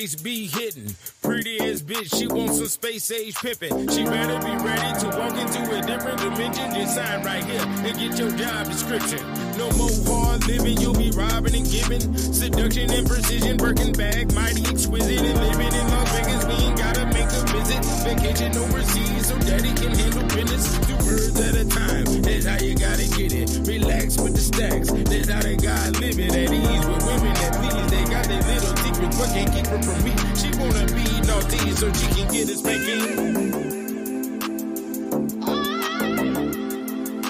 face be hidden. Pretty ass bitch, she wants some space age pimpin'. She better be ready to walk into a different dimension. Just sign right here and get your job description. No more hard living, you'll be robbing and giving. Seduction and precision, Birkin bag, mighty exquisite. And living in Las Vegas, we ain't gotta make a visit. Vacation overseas so daddy can handle business. 2 birds at a time, that's how you gotta get it. Relax with the stacks, that's how they gotta live it. At ease with women that please, they got their little secrets, but can't keep her from me. She wanna be naughty so she can get a spanking.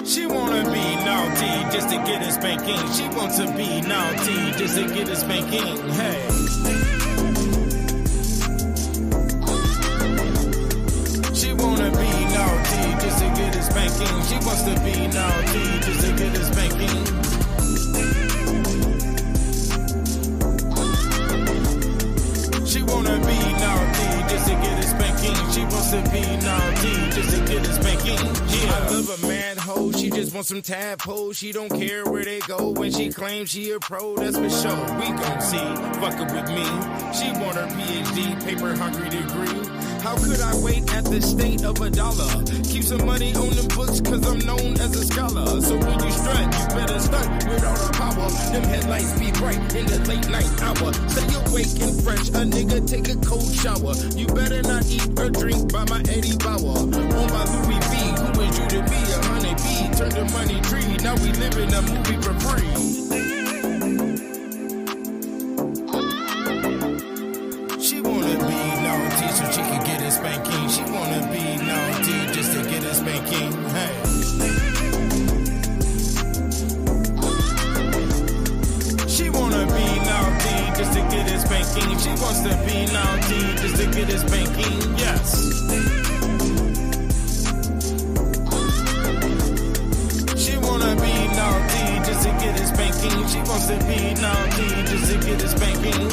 She wanna be naughty just to get a spanking. She wants to be naughty just to get a spanking. Hey. She wanna be naughty just to get a spanking. She wants to be naughty just to get a spanking. She wanna be naughty just to get a spanking. She wants to be naughty just to get a spanking. Yeah. I love a mad hoe, she just wants some tadpoles. She don't care where they go when she claims she a pro, that's for sure. We gon' see, fuckin' with me. She want her PhD, paper hungry degree. How could I wait at the state of $1? Keep some money on them books cause I'm known as a scholar. So when you strut, you better stunt with all the power. Them headlights be bright in the late night hour. Stay awake and fresh, a nigga take a cold shower. You better not eat or drink by my Eddie Bauer. On my Louis V, who is you to be? A honeybee, turn the money tree. Now we live in a movie for free. She wanna be naughty so she can get a spanking. She wanna be naughty just to get a spanking. Hey. She wanna be naughty just to get a spanking. She wants to be naughty just to get a spanking. Yes. She wanna be naughty just to get a spanking. She wants to be naughty just to get a spanking.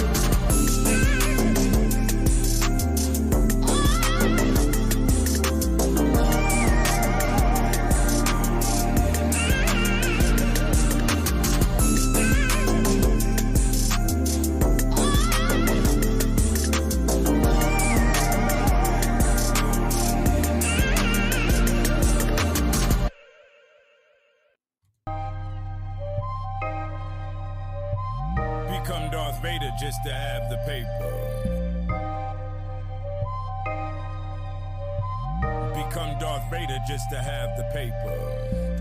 Become Darth Vader just to have the paper. Become Darth Vader just to have the paper.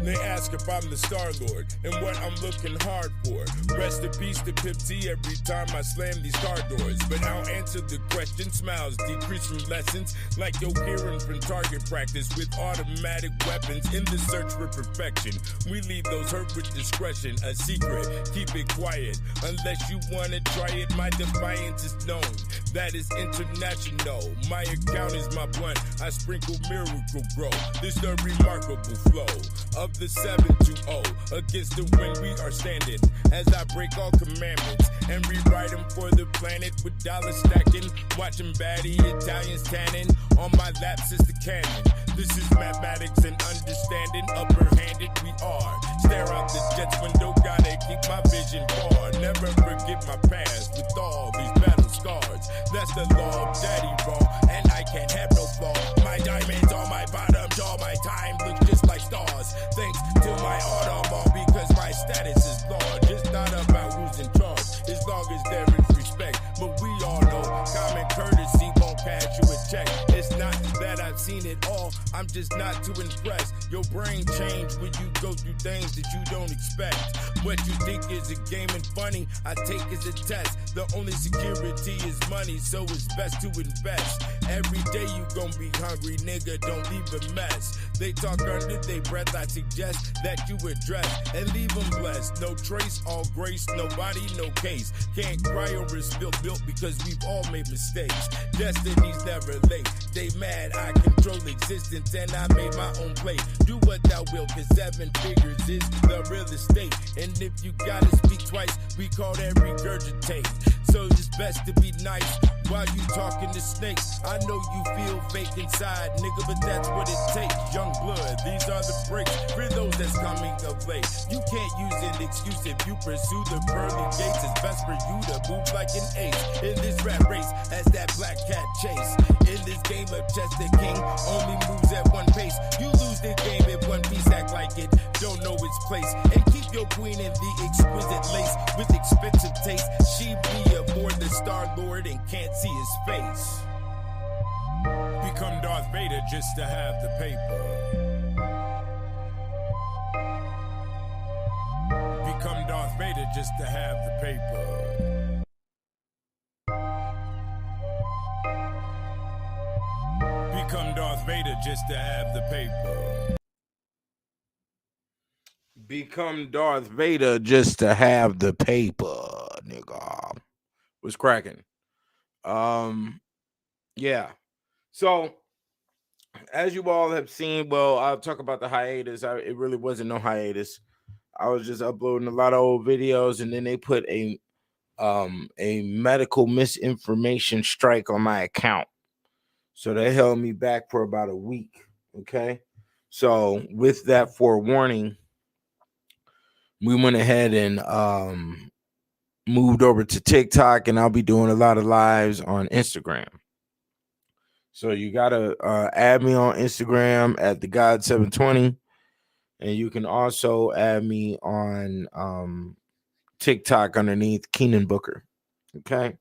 They ask if I'm the Star-Lord and what I'm looking hard for. Rest in peace to Pip T every time I slam these car doors. But I'll answer the question. Smiles decrease from lessons like yo hearing from target practice with automatic weapons in the search for perfection. We leave those hurt with discretion. A secret, keep it quiet. Unless you wanna try it, my defiance is known. That is international. My account is my blunt. I sprinkle miracle grow. This the remarkable flow of the 720 against the wind we are standing as I break all commandments and rewrite them for the planet with dollars stacking, watching baddie Italians tanning on my laps is the cannon. This is mathematics and understanding, upper-handed we are. Stare out the jet's window, gotta keep my vision far. Never forget my past with all these battle scars. That's the law of daddy raw, and I can't have no flaw. My diamonds on my bottom jaw, my time looks just like stars. Thanks to my automobile because my status is large. It's not about who's in charge, as long as there is respect. But we all know common courtesy won't cash you a check. It's not that I've seen it all, I'm just not too impressed. Your brain change when you go through things that you don't expect. What you think is a game and funny, I take as a test. The only security is money, so it's best to invest. Every day you gon' be hungry, nigga, don't leave a mess. They talk under their breath, I suggest that you address and leave them blessed. No trace, all grace, nobody, no case. Can't cry over spilled milk because we've all made mistakes. Destiny's never late, they mad, I control existence and I made my own plate. Do what thou will, cause 7 figures is the real estate. And if you gotta speak twice, we call that regurgitate. So it's best to be nice while you talking to snakes. I know you feel fake inside, nigga, but that's what it takes. Young blood, these are the breaks for those that's coming of late. You can't use an excuse if you pursue the pearly gates. It's best for you to move like an ace in this rap race as that black cat chase. In this game of chess, the king only moves at one pace. You lose the game if one piece act like it don't know its place. And keep your queen in the exquisite lace with expensive taste. She be aboard the Star-Lord and can't see his face. Become Darth Vader just to have the paper. Become Darth Vader just to have the paper. Become Darth Vader just to have the paper. Become Darth Vader just to have the paper, nigga. What's cracking? Yeah. So, as you all have seen, well, I'll talk about the hiatus. It really wasn't no hiatus. I was just uploading a lot of old videos, and then they put a medical misinformation strike on my account. So they held me back for about a week. Okay. So with that forewarning, we went ahead and moved over to TikTok, and I'll be doing a lot of lives on Instagram. So you gotta add me on Instagram at the God 720, and you can also add me on TikTok underneath Keenan Booker. Okay,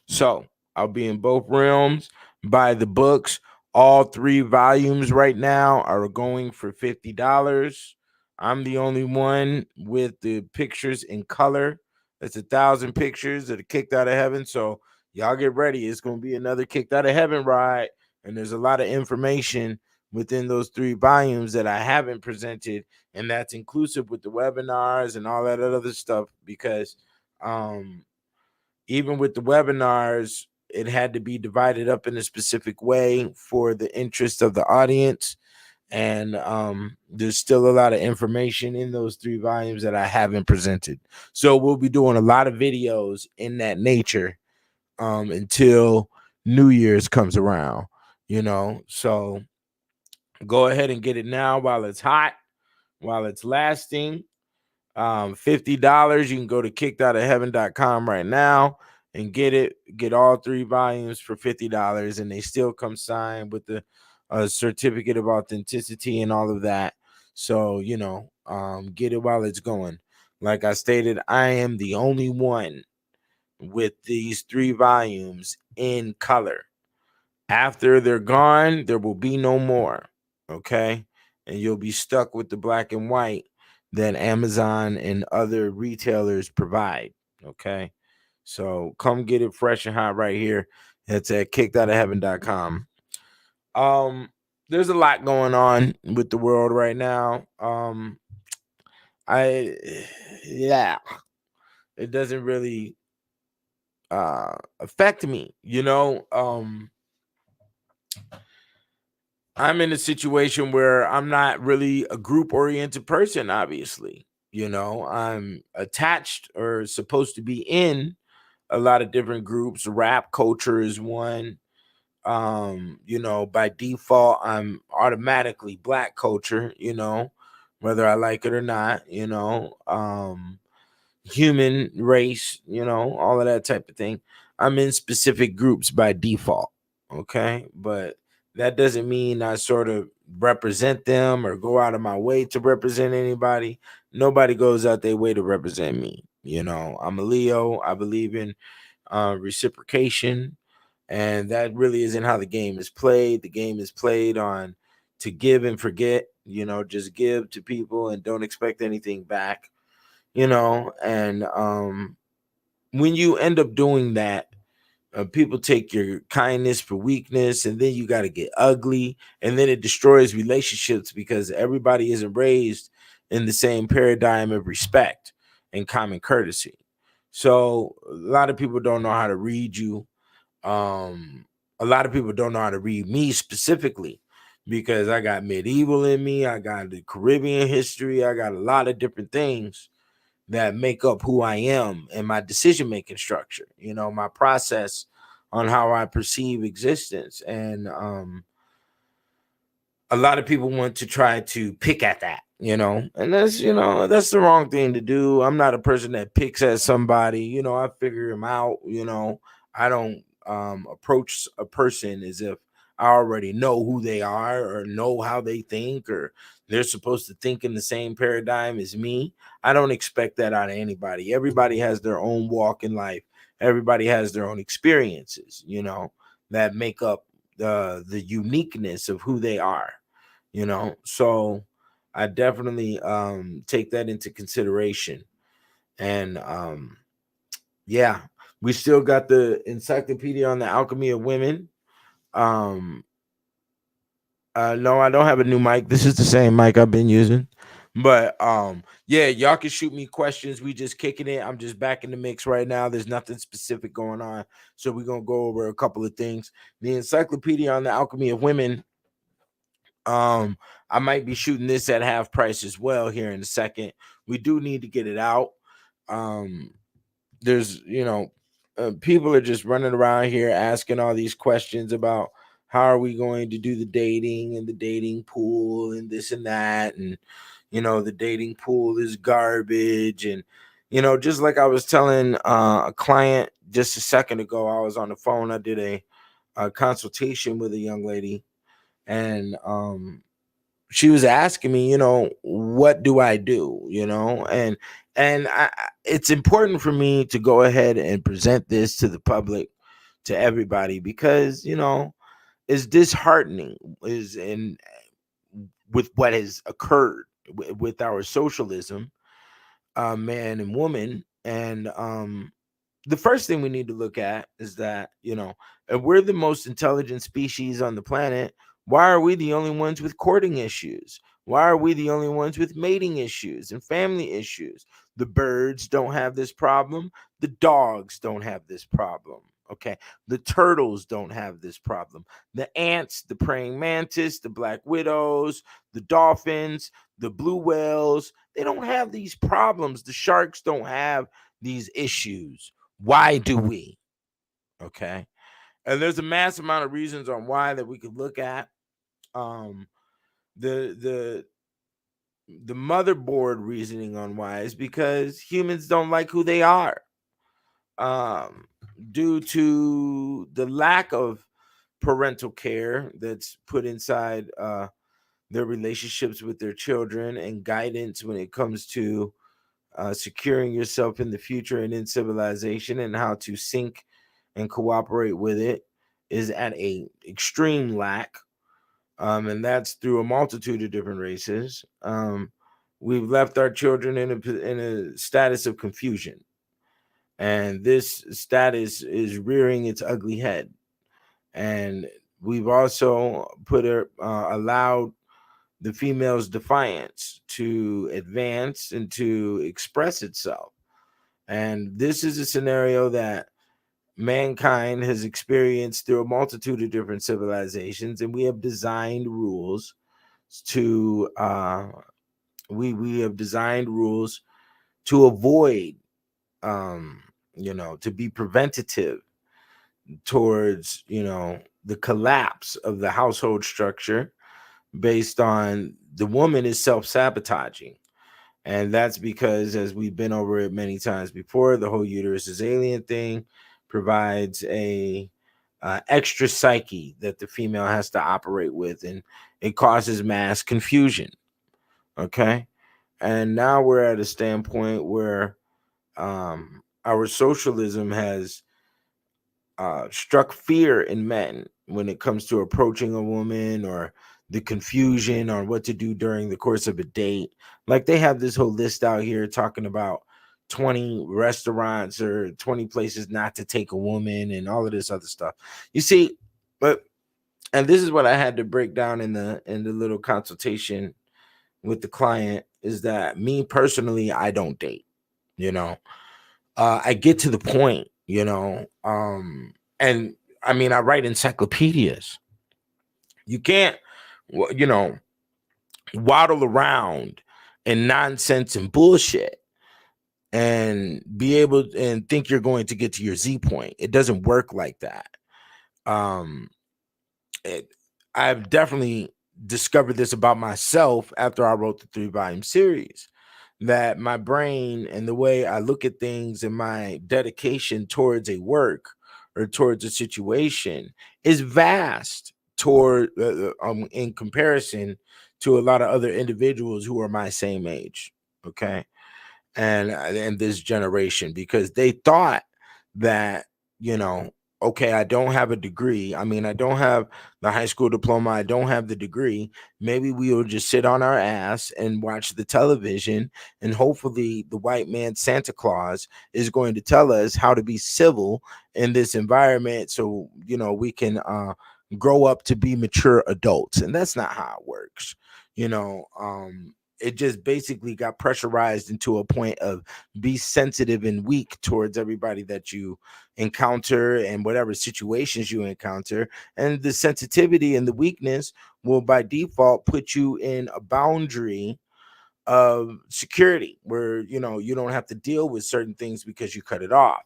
so I'll be in both realms. Buy the books. All 3 volumes right now are going for $50. I'm the only one with the pictures in color. That's 1,000 pictures that are kicked out of heaven. So y'all get ready. It's going to be another kicked out of heaven ride. And there's a lot of information within those 3 volumes that I haven't presented. And that's inclusive with the webinars and all that other stuff, because even with the webinars, it had to be divided up in a specific way for the interest of the audience. And there's still a lot of information in those 3 volumes that I haven't presented. So we'll be doing a lot of videos in that nature until New Year's comes around, So go ahead and get it now while it's hot, while it's lasting. $50. You can go to kickedoutofheaven.com right now and get all 3 volumes for $50, and they still come signed with the certificate of authenticity and all of that. So get it while it's going. Like I stated, I am the only one with these 3 volumes in color. After they're gone, there will be no more. Okay, and you'll be stuck with the black and white that Amazon and other retailers provide. Okay, so come get it fresh and hot right here. It's at kickedoutofheaven.com. There's a lot going on with the world right now. It doesn't really affect me, I'm in a situation where I'm not really a group-oriented person, obviously. I'm attached or supposed to be in a lot of different groups. Rap culture is one. By default, I'm automatically Black culture, whether I like it or not, human race, all of that type of thing. I'm in specific groups by default. Okay. But that doesn't mean I sort of represent them or go out of my way to represent anybody. Nobody goes out their way to represent me. I'm a Leo. I believe in reciprocation, and that really isn't how the game is played. The game is played on to give and forget, just give to people and don't expect anything back, and when you end up doing that, people take your kindness for weakness, and then you got to get ugly, and then it destroys relationships because everybody isn't raised in the same paradigm of respect and common courtesy. So a lot of people don't know how to read you. A lot of people don't know how to read me specifically because I got medieval in me. I got the Caribbean history. I got a lot of different things. that make up who I am and my decision making structure, my process on how I perceive existence. And a lot of people want to try to pick at that, and that's the wrong thing to do. I'm not a person that picks at somebody. I figure them out. I don't approach a person as if I already know who they are or know how they think, or they're supposed to think in the same paradigm as me. I don't expect that out of anybody. Everybody has their own walk in life. Everybody has their own experiences, that make up the uniqueness of who they are, so I definitely take that into consideration. And yeah, we still got the encyclopedia on the alchemy of women. um no, I don't have a new mic. This is the same mic I've been using. But yeah, y'all can shoot me questions. We just kicking it. I'm just back in the mix right now. There's nothing specific going on, so we're gonna go over a couple of things. The encyclopedia on the alchemy of women, I might be shooting this at half price as well here in a second. We do need to get it out. um there's people are just running around here asking all these questions about how are we going to do the dating and the dating pool and this and that, and the dating pool is garbage. And just like I was telling a client just a second ago, I was on the phone. I did a consultation with a young lady, and she was asking me, what do I do, and it's important for me to go ahead and present this to the public, to everybody, because it's disheartening is in with what has occurred with our socialism, man and woman. And the first thing we need to look at is that, if we're the most intelligent species on the planet, why are we the only ones with courting issues? Why are we the only ones with mating issues and family issues? The birds don't have this problem. The dogs don't have this problem. Okay. The turtles don't have this problem. The ants, the praying mantis, the black widows, the dolphins, the blue whales, they don't have these problems. The sharks don't have these issues. Why do we? Okay. And there's a mass amount of reasons on why that we could look at. Um, the the the motherboard reasoning on why is because humans don't like who they are. Um, Due to the lack of parental care that's put inside their relationships with their children, and guidance when it comes to securing yourself in the future and in civilization, and how to sync and cooperate with it, is at a extreme lack. And that's through a multitude of different races. We've left our children in a status of confusion, and this status is rearing its ugly head. And we've also allowed the female's defiance to advance and to express itself. And this is a scenario that mankind has experienced through a multitude of different civilizations, and we have designed rules to we have designed rules to avoid, to be preventative towards, the collapse of the household structure, based on the woman is self-sabotaging. And that's because, as we've been over it many times before, the whole uterus is alien thing provides a extra psyche that the female has to operate with, and it causes mass confusion. Okay. And now we're at a standpoint where our socialism has struck fear in men when it comes to approaching a woman, or the confusion on what to do during the course of a date. Like, they have this whole list out here talking about 20 restaurants or 20 places not to take a woman and all of this other stuff. You see, but and this is what I had to break down in the little consultation with the client, is that me personally, I don't date, you know. I get to the point, and I mean, I write encyclopedias. You can't, you know, waddle around in nonsense and bullshit and be able and think you're going to get to your Z point. It doesn't work like that. Um, it, I've definitely discovered this about myself after I wrote the 3 volume series, that my brain and the way I look at things and my dedication towards a work or towards a situation is vast toward in comparison to a lot of other individuals who are my same age. Okay. And this generation, because they thought that, you know, okay, I don't have a degree. I mean, I don't have the high school diploma. I don't have the degree. Maybe we will just sit on our ass and watch the television, and hopefully the white man Santa Claus is going to tell us how to be civil in this environment, so we can grow up to be mature adults. And that's not how it works. It just basically got pressurized into a point of be sensitive and weak towards everybody that you encounter and whatever situations you encounter. And the sensitivity and the weakness will by default put you in a boundary of security where you don't have to deal with certain things because you cut it off.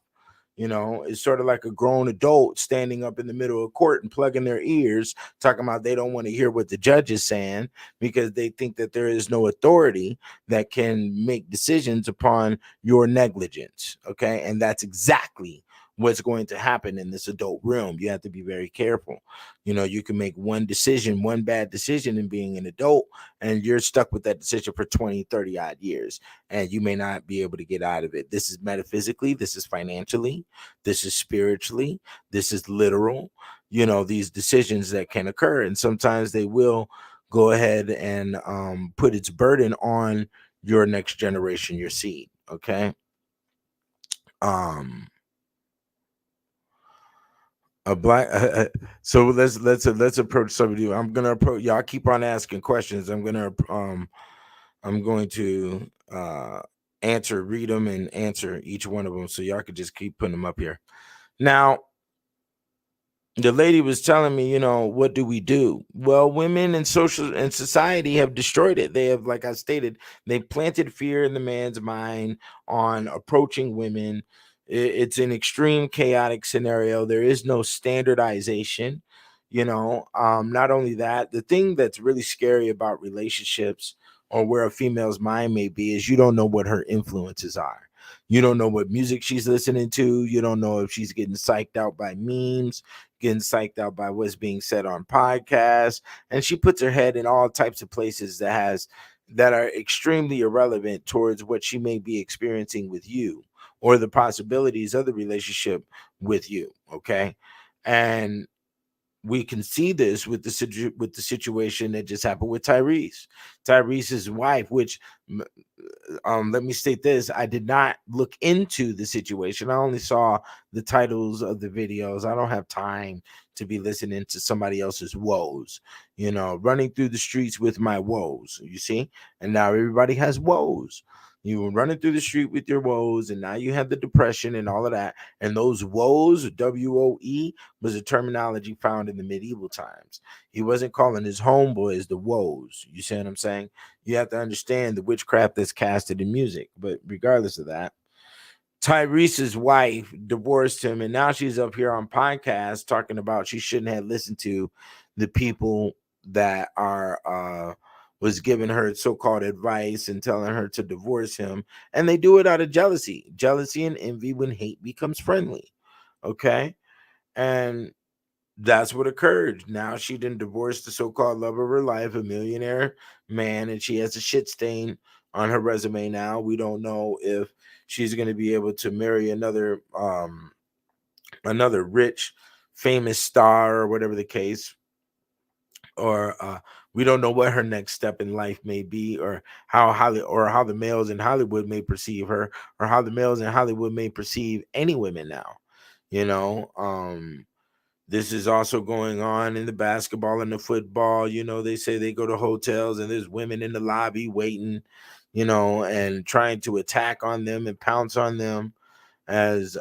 It's sort of like a grown adult standing up in the middle of court and plugging their ears, talking about they don't want to hear what the judge is saying because they think that there is no authority that can make decisions upon your negligence. Okay. And that's exactly what's going to happen in this adult realm. You have to be very careful. You can make one bad decision in being an adult, and you're stuck with that decision for 20, 30 odd years, and you may not be able to get out of it. This is metaphysically, this is financially, this is spiritually, this is literal, these decisions that can occur. And sometimes they will go ahead and put its burden on your next generation, your seed. Okay. A black so let's approach some of you. I'm gonna approach y'all. Keep on asking questions. I'm going to read them and answer each one of them, so y'all could just keep putting them up here. Now, the lady was telling me, what do we do? Well, women and social and society have destroyed it. They have, like I stated, they planted fear in the man's mind on approaching women. It's an extreme chaotic scenario. There is no standardization. Not only that, the thing that's really scary about relationships or where a female's mind may be is you don't know what her influences are. You don't know what music she's listening to. You don't know if she's getting psyched out by memes, getting psyched out by what's being said on podcasts. And she puts her head in all types of places that are extremely irrelevant towards what she may be experiencing with you or the possibilities of the relationship with you. Okay. And we can see this with the situation that just happened with Tyrese's wife, which let me state this. I did not look into the situation. I only saw the titles of the videos. I don't have time to be listening to somebody else's woes, running through the streets with my woes, you see? And now everybody has woes. You were running through the street with your woes, and now you have the depression and all of that. And those woes, WOE, was a terminology found in the medieval times. He wasn't calling his homeboys the woes. You see what I'm saying? You have to understand the witchcraft that's casted in music. But regardless of that, Tyrese's wife divorced him, and now she's up here on podcasts talking about she shouldn't have listened to the people that are was giving her so-called advice and telling her to divorce him. And they do it out of jealousy and envy when hate becomes friendly. Okay. And that's what occurred. Now she didn't divorce the so-called love of her life, a millionaire man, and she has a shit stain on her resume now. We don't know if she's going to be able to marry another rich, famous star or whatever the case, or we don't know what her next step in life may be, or how the males in Hollywood may perceive her, or how the males in Hollywood may perceive any women now. This is also going on in the basketball and the football. They say they go to hotels and there's women in the lobby waiting, and trying to attack on them and pounce on them as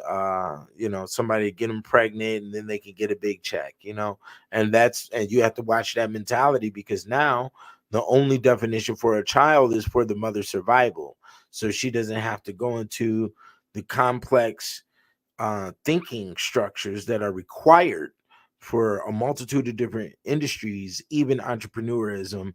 somebody get them pregnant, and then they can get a big check. And you have to watch that mentality, because now The only definition for a child is for the mother's survival. So she doesn't have to go into the complex thinking structures that are required for a multitude of different industries, even entrepreneurism.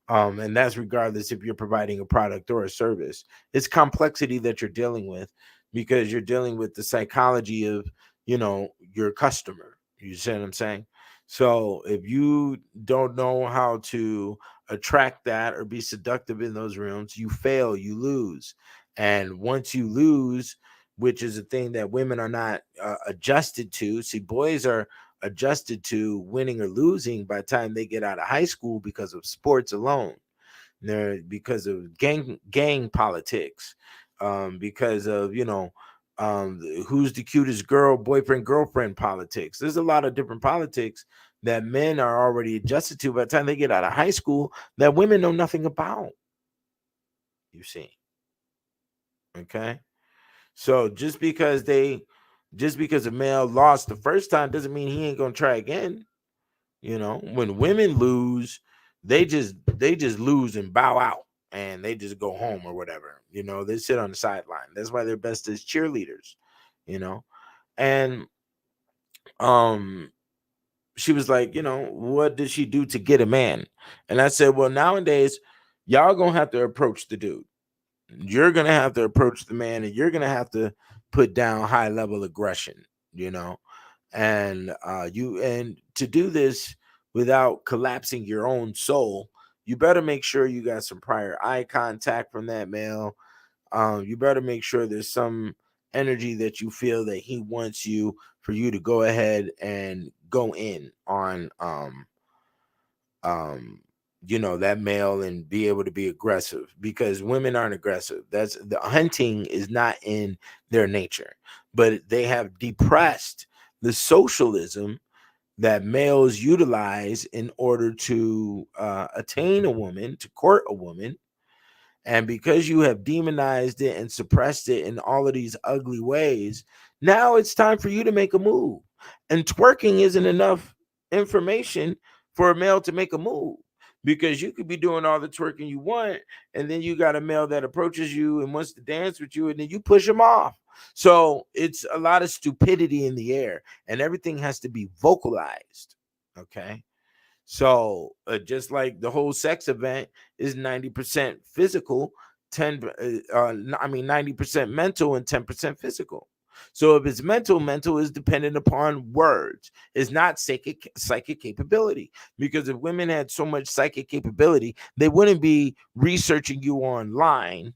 And that's regardless if you're providing a product or a service. It's complexity that you're dealing with because you're dealing with the psychology of, your customer. You see what I'm saying? So if you don't know how to attract that or be seductive in those rooms, you fail, you lose. And once you lose, which is a thing that women are not adjusted to. See, boys are adjusted to winning or losing by the time they get out of high school because of sports alone. They're because of gang politics, because of who's the cutest girl, boyfriend, girlfriend politics. There's a lot of different politics that men are already adjusted to by the time they get out of high school that women know nothing about. You see, okay. So just because a male lost the first time doesn't mean he ain't gonna try again. When women lose, they just lose and bow out and they just go home or whatever. They sit on the sideline. That's why they're best as cheerleaders. You know, and um, she was like, what did she do to get a man? And I said, well, nowadays, y'all gonna have to approach the dude. You're gonna have to approach the man, and you're gonna have to put down high level aggression. You know, and to do this without collapsing your own soul, you better make sure you got some prior eye contact from that male. You better make sure there's some energy that you feel that he wants you for you to go ahead and go in on um that male and be able to be aggressive, because women aren't aggressive. That's the hunting is not in their nature, but they have depressed the socialism that males utilize in order to attain a woman, to court a woman. And because you have demonized it and suppressed it in all of these ugly ways, now it's time for you to make a move. And twerking isn't enough information for a male to make a move, because you could be doing all the twerking you want, and then you got a male that approaches you and wants to dance with you, and then you push him off. So it's a lot of stupidity in the air, and everything has to be vocalized. Okay. So just like the whole sex event is 90% physical, 90% mental and 10% physical. So if it's mental is dependent upon words. It's not psychic capability. Because if women had so much psychic capability, they wouldn't be researching you online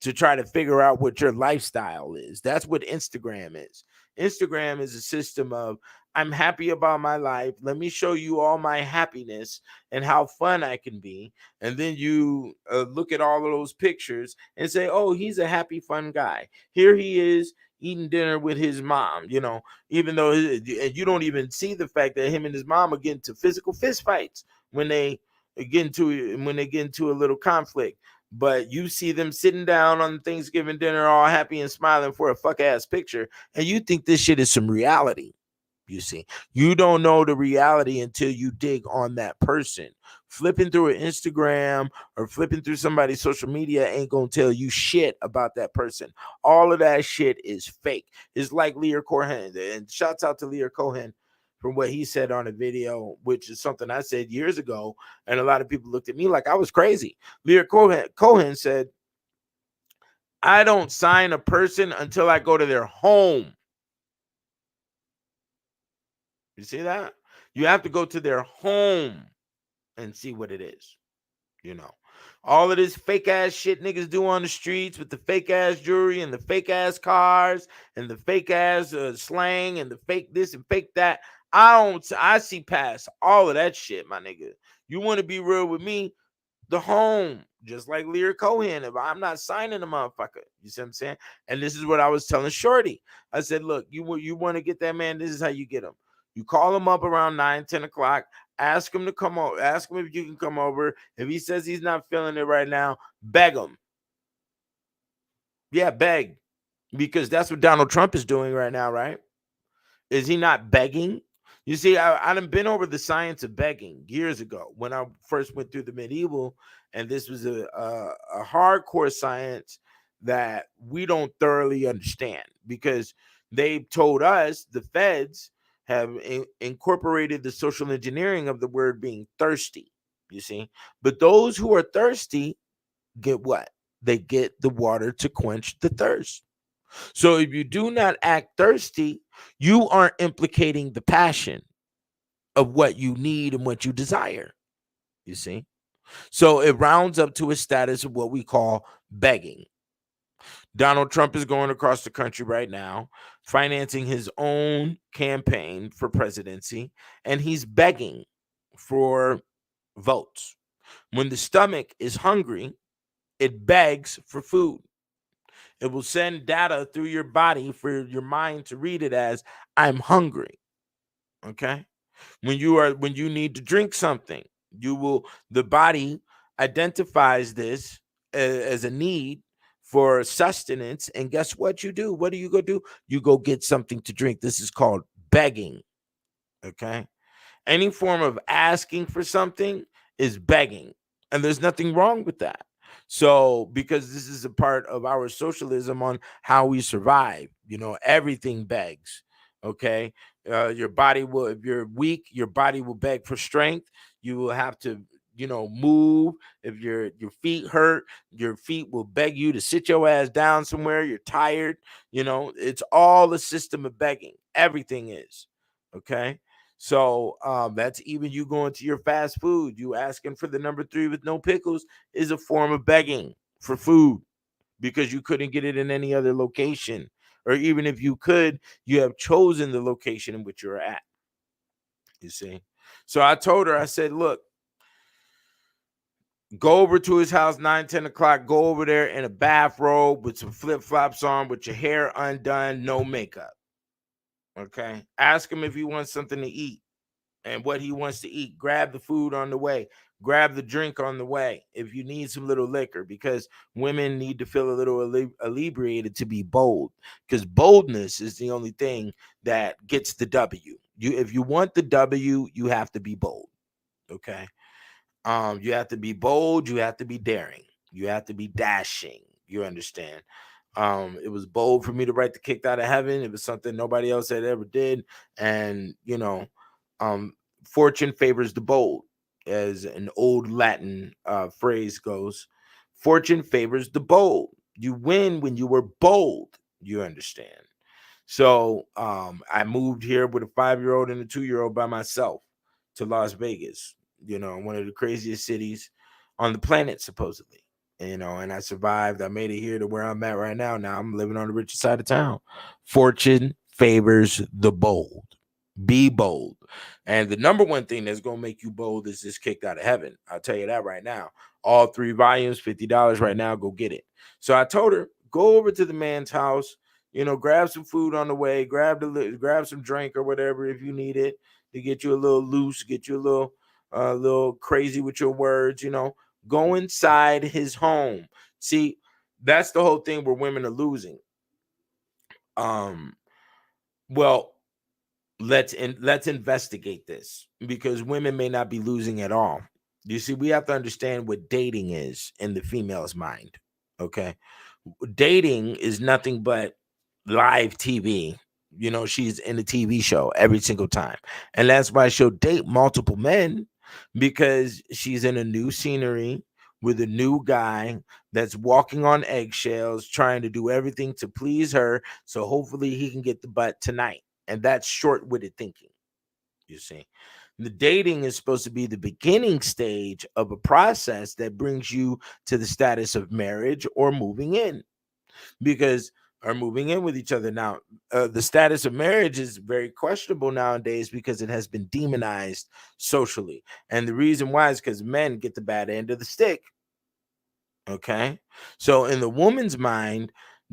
to try to figure out what your lifestyle is. That's what Instagram is. Instagram is a system of, I'm happy about my life. Let me show you all my happiness and how fun I can be. And then you look at all of those pictures and say, oh, he's a happy, fun guy. Here he is eating dinner with his mom, even though you don't even see the fact that him and his mom are getting to physical fist fights when they get into a little conflict. But you see them sitting down on Thanksgiving dinner all happy and smiling for a fuck ass picture, and you think this shit is some reality. You see, you don't know the reality until you dig on that person. Flipping through an Instagram or flipping through somebody's social media ain't gonna tell you shit about that person. All of that shit is fake. It's like Lear Cohen, and shouts out to Lear Cohen from what he said on a video, which is something I said years ago, and a lot of people looked at me like I was crazy. Lear Cohen said, I don't sign a person until I go to their home. You see that? You have to go to their home and see what it is. You know, all of this fake ass shit niggas do on the streets with the fake ass jewelry and the fake ass cars and the fake ass slang and the fake this and fake that. I see past all of that shit, my nigga. You want to be real with me? The home, just like Lear Cohen. If I'm not signing a motherfucker, you see what I'm saying? And this is what I was telling Shorty. I said, look, you want to get that man, this is how you get him. You call him up around 9-10 o'clock, ask him to come over, ask him if you can come over. If he says he's not feeling it right now, beg him. Yeah, beg. Because that's what Donald Trump is doing right now, right? Is he not begging You see, I done been over the science of begging years ago when I first went through the medieval, and this was a hardcore science that we don't thoroughly understand because they told us the feds have incorporated the social engineering of the word being thirsty. You see, but those who are thirsty get what? They get the water to quench the thirst. So if you do not act thirsty, you aren't implicating the passion of what you need and what you desire. You see? So it rounds up to a status of what we call begging. Donald Trump is going across the country right now, financing his own campaign for presidency, and he's begging for votes. When the stomach is hungry, it begs for food. It will send data through your body for your mind to read it as I'm hungry. Okay? When you need to drink something, the body identifies this as a need for sustenance, and guess what you do? What do you go do? You go get something to drink. This is called begging. Okay? Any form of asking for something is begging, and there's nothing wrong with that. So, because this is a part of our socialism on how we survive, everything begs. Okay, your body will, if you're weak, your body will beg for strength. You will have to, move. If your feet hurt, your feet will beg you to sit your ass down somewhere. You're tired. It's all a system of begging. Everything is. Okay. So that's even you going to your fast food, you asking for the number 3 with no pickles is a form of begging for food because you couldn't get it in any other location. Or even if you could, you have chosen the location in which you're at. You see? So I told her, I said, look, go over to his house 9-10 o'clock, go over there in a bathrobe with some flip-flops on, with your hair undone, no makeup. Okay? Ask him if he wants something to eat and what he wants to eat. Grab the food on the way. Grab the drink on the way if you need some little liquor, because women need to feel a little inebriated to be bold, because boldness is the only thing that gets the W. If you want the W, you have to be bold. Okay. You have to be bold, you have to be daring, you have to be dashing. You understand? It was bold for me to write the Kicked Out of Heaven. It was something nobody else had ever did. And um, fortune favors the bold, as an old Latin phrase goes. Fortune favors the bold. You win when you were bold. You understand? So I moved here with a 5-year-old and a 2-year-old by myself to Las Vegas, one of the craziest cities on the planet, supposedly. And I survived. I made it here to where I'm at right now. Now I'm living on the richer side of town. Fortune favors the bold. Be bold. And the number one thing that's going to make you bold is this Kicked Out of Heaven. I'll tell you that right now. All 3 volumes, $50 right now. Go get it. So I told her, go over to the man's house, grab some food on the way, grab some drink or whatever if you need it, to get you a little loose, get you a little crazy with your words, go inside his home. See, that's the whole thing where women are losing. Well, let's investigate this, because women may not be losing at all. You see, we have to understand what dating is in the female's mind. Okay. Dating is nothing but live TV. She's in a TV show every single time. And that's why she'll date multiple men, because she's in a new scenery with a new guy that's walking on eggshells, trying to do everything to please her. So hopefully he can get the butt tonight. And that's short-witted thinking. You see, the dating is supposed to be the beginning stage of a process that brings you to the status of marriage or moving in, because are moving in with each other. Now, the status of marriage is very questionable nowadays because it has been demonized socially. And the reason why is because men get the bad end of the stick. Okay. So in the woman's mind,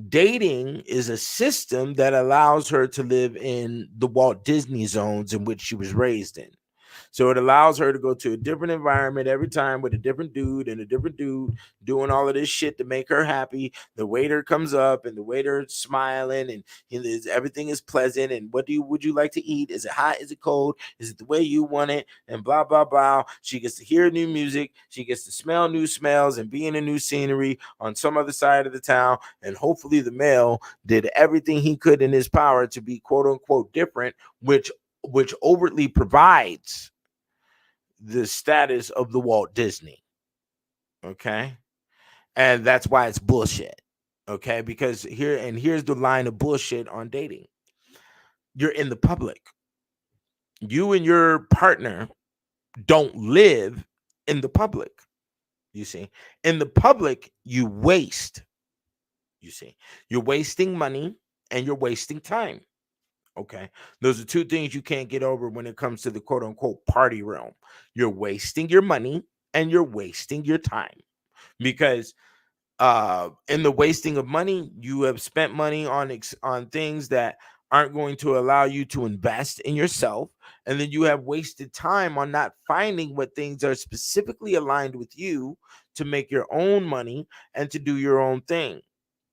dating is a system that allows her to live in the Walt Disney zones in which she was raised in. So it allows her to go to a different environment every time with a different dude and a different dude doing all of this shit to make her happy. The waiter comes up and the waiter smiling and everything is pleasant. And would you like to eat? Is it hot? Is it cold? Is it the way you want it? And blah blah blah. She gets to hear new music. She gets to smell new smells and be in a new scenery on some other side of the town. And hopefully the male did everything he could in his power to be quote unquote different, which overtly provides the status of the Walt Disney. Okay. And that's why it's bullshit. Okay. Because here's the line of bullshit on dating. You're in the public. You and your partner don't live in the public. You see, in the public, you waste. You see, you're wasting money and you're wasting time. Okay. Those are two things you can't get over when it comes to the quote unquote party realm. You're wasting your money and you're wasting your time because in the wasting of money, you have spent money on things that aren't going to allow you to invest in yourself, and then you have wasted time on not finding what things are specifically aligned with you to make your own money and to do your own thing.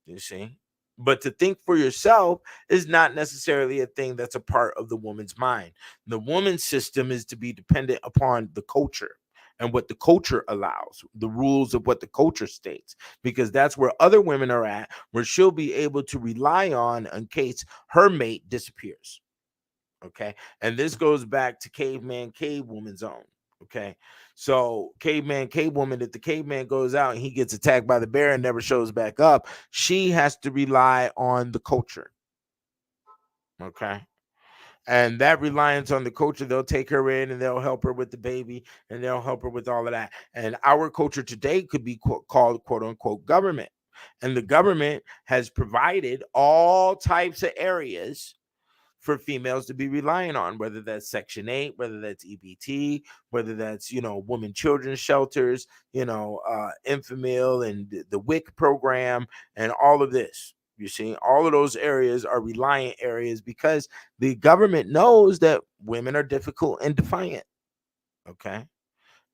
You see? But to think for yourself is not necessarily a thing that's a part of the woman's mind. The woman's system is to be dependent upon the culture and what the culture allows, the rules of what the culture states, because that's where other women are at, where she'll be able to rely on in case her mate disappears. Okay. And this goes back to caveman, cave woman zone. Okay. So caveman, cave woman, if the caveman goes out and he gets attacked by the bear and never shows back up, she has to rely on the culture. Okay. And that reliance on the culture, they'll take her in and they'll help her with the baby and they'll help her with all of that. And our culture today could be called quote unquote government. And the government has provided all types of areas for females to be relying on, whether that's Section 8, whether that's EBT, whether that's, women children's shelters, Infamil and the WIC program and all of this. You see, all of those areas are reliant areas because the government knows that women are difficult and defiant. Okay.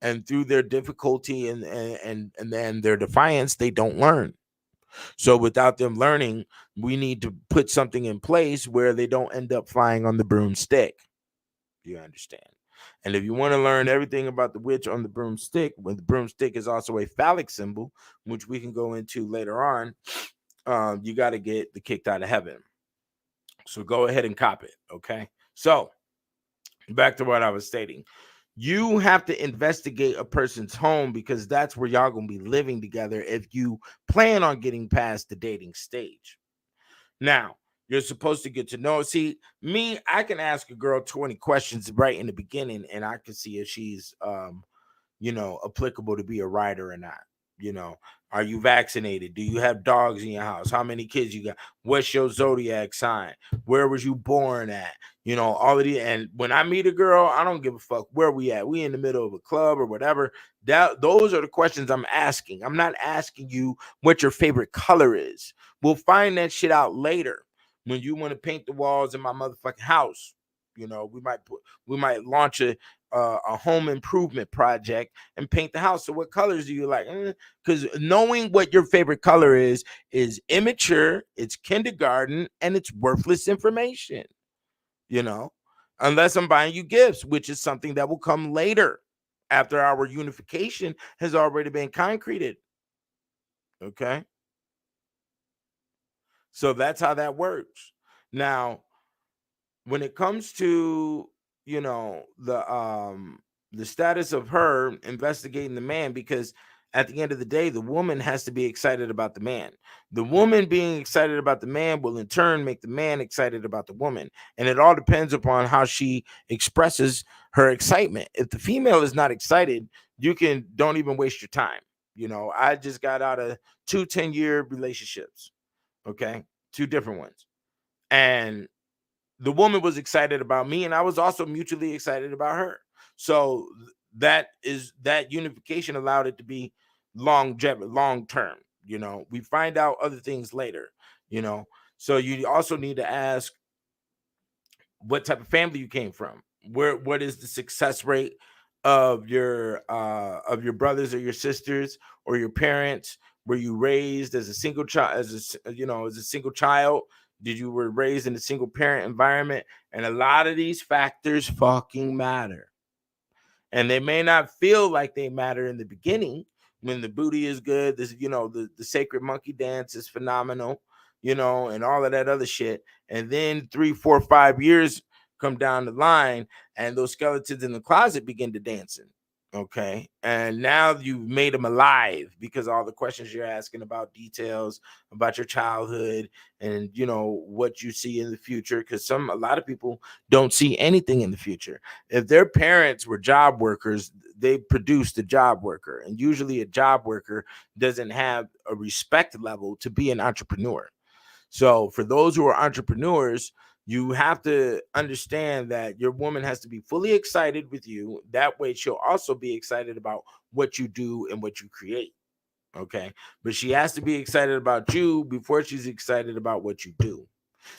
And through their difficulty and then their defiance, they don't learn. So without them learning, we need to put something in place where they don't end up flying on the broomstick. You understand? And if you want to learn everything about the witch on the broomstick, when the broomstick is also a phallic symbol, which we can go into later on, you got to get the kicked out of heaven. So go ahead and cop it. Okay. So back to what I was stating. You have to investigate a person's home because that's where y'all gonna be living together if you plan on getting past the dating stage. Now, you're supposed to get to know. See, me, I can ask a girl 20 questions right in the beginning, and I can see if she's applicable to be a writer or not. Are you vaccinated? Do you have dogs in your house? How many kids you got? What's your zodiac sign? Where was you born at? All of the. And when I meet a girl, I don't give a fuck where we at. We in the middle of a club or whatever. Those are the questions I'm asking. I'm not asking you what your favorite color is. We'll find that shit out later when you want to paint the walls in my motherfucking house. We might launch a home improvement project and paint the house. So what colors do you like? Because knowing what your favorite color is immature, it's kindergarten, and it's worthless information. Unless I'm buying you gifts, which is something that will come later after our unification has already been concreted. Okay. So that's how that works. Now, when it comes to the status of her investigating the man, because at the end of the day, the woman has to be excited about the man. The woman being excited about the man will in turn make the man excited about the woman, and it all depends upon how she expresses her excitement. If the female is not excited, don't even waste your time. I just got out of 2 10-year relationships. Okay, 2 different ones, and the woman was excited about me and I was also mutually excited about her. So that unification allowed it to be long term. We find out other things later. you know so you also need to ask what type of family you came from, what is the success rate of your brothers or your sisters or your parents? Were you raised as a single child, as a single child? Did you were raised in a single parent environment? And a lot of these factors fucking matter. And they may not feel like they matter in the beginning when the booty is good. This, the sacred monkey dance is phenomenal, and all of that other shit. And then 3, 4, 5 years come down the line, and those skeletons in the closet begin to dancing. Okay. And now you've made them alive because all the questions you're asking about details about your childhood and what you see in the future. Because a lot of people don't see anything in the future. If their parents were job workers, they produced a job worker. And usually a job worker doesn't have a respect level to be an entrepreneur. So for those who are entrepreneurs, you have to understand that your woman has to be fully excited with you. That way she'll also be excited about what you do and what you create. Okay. But she has to be excited about you before she's excited about what you do.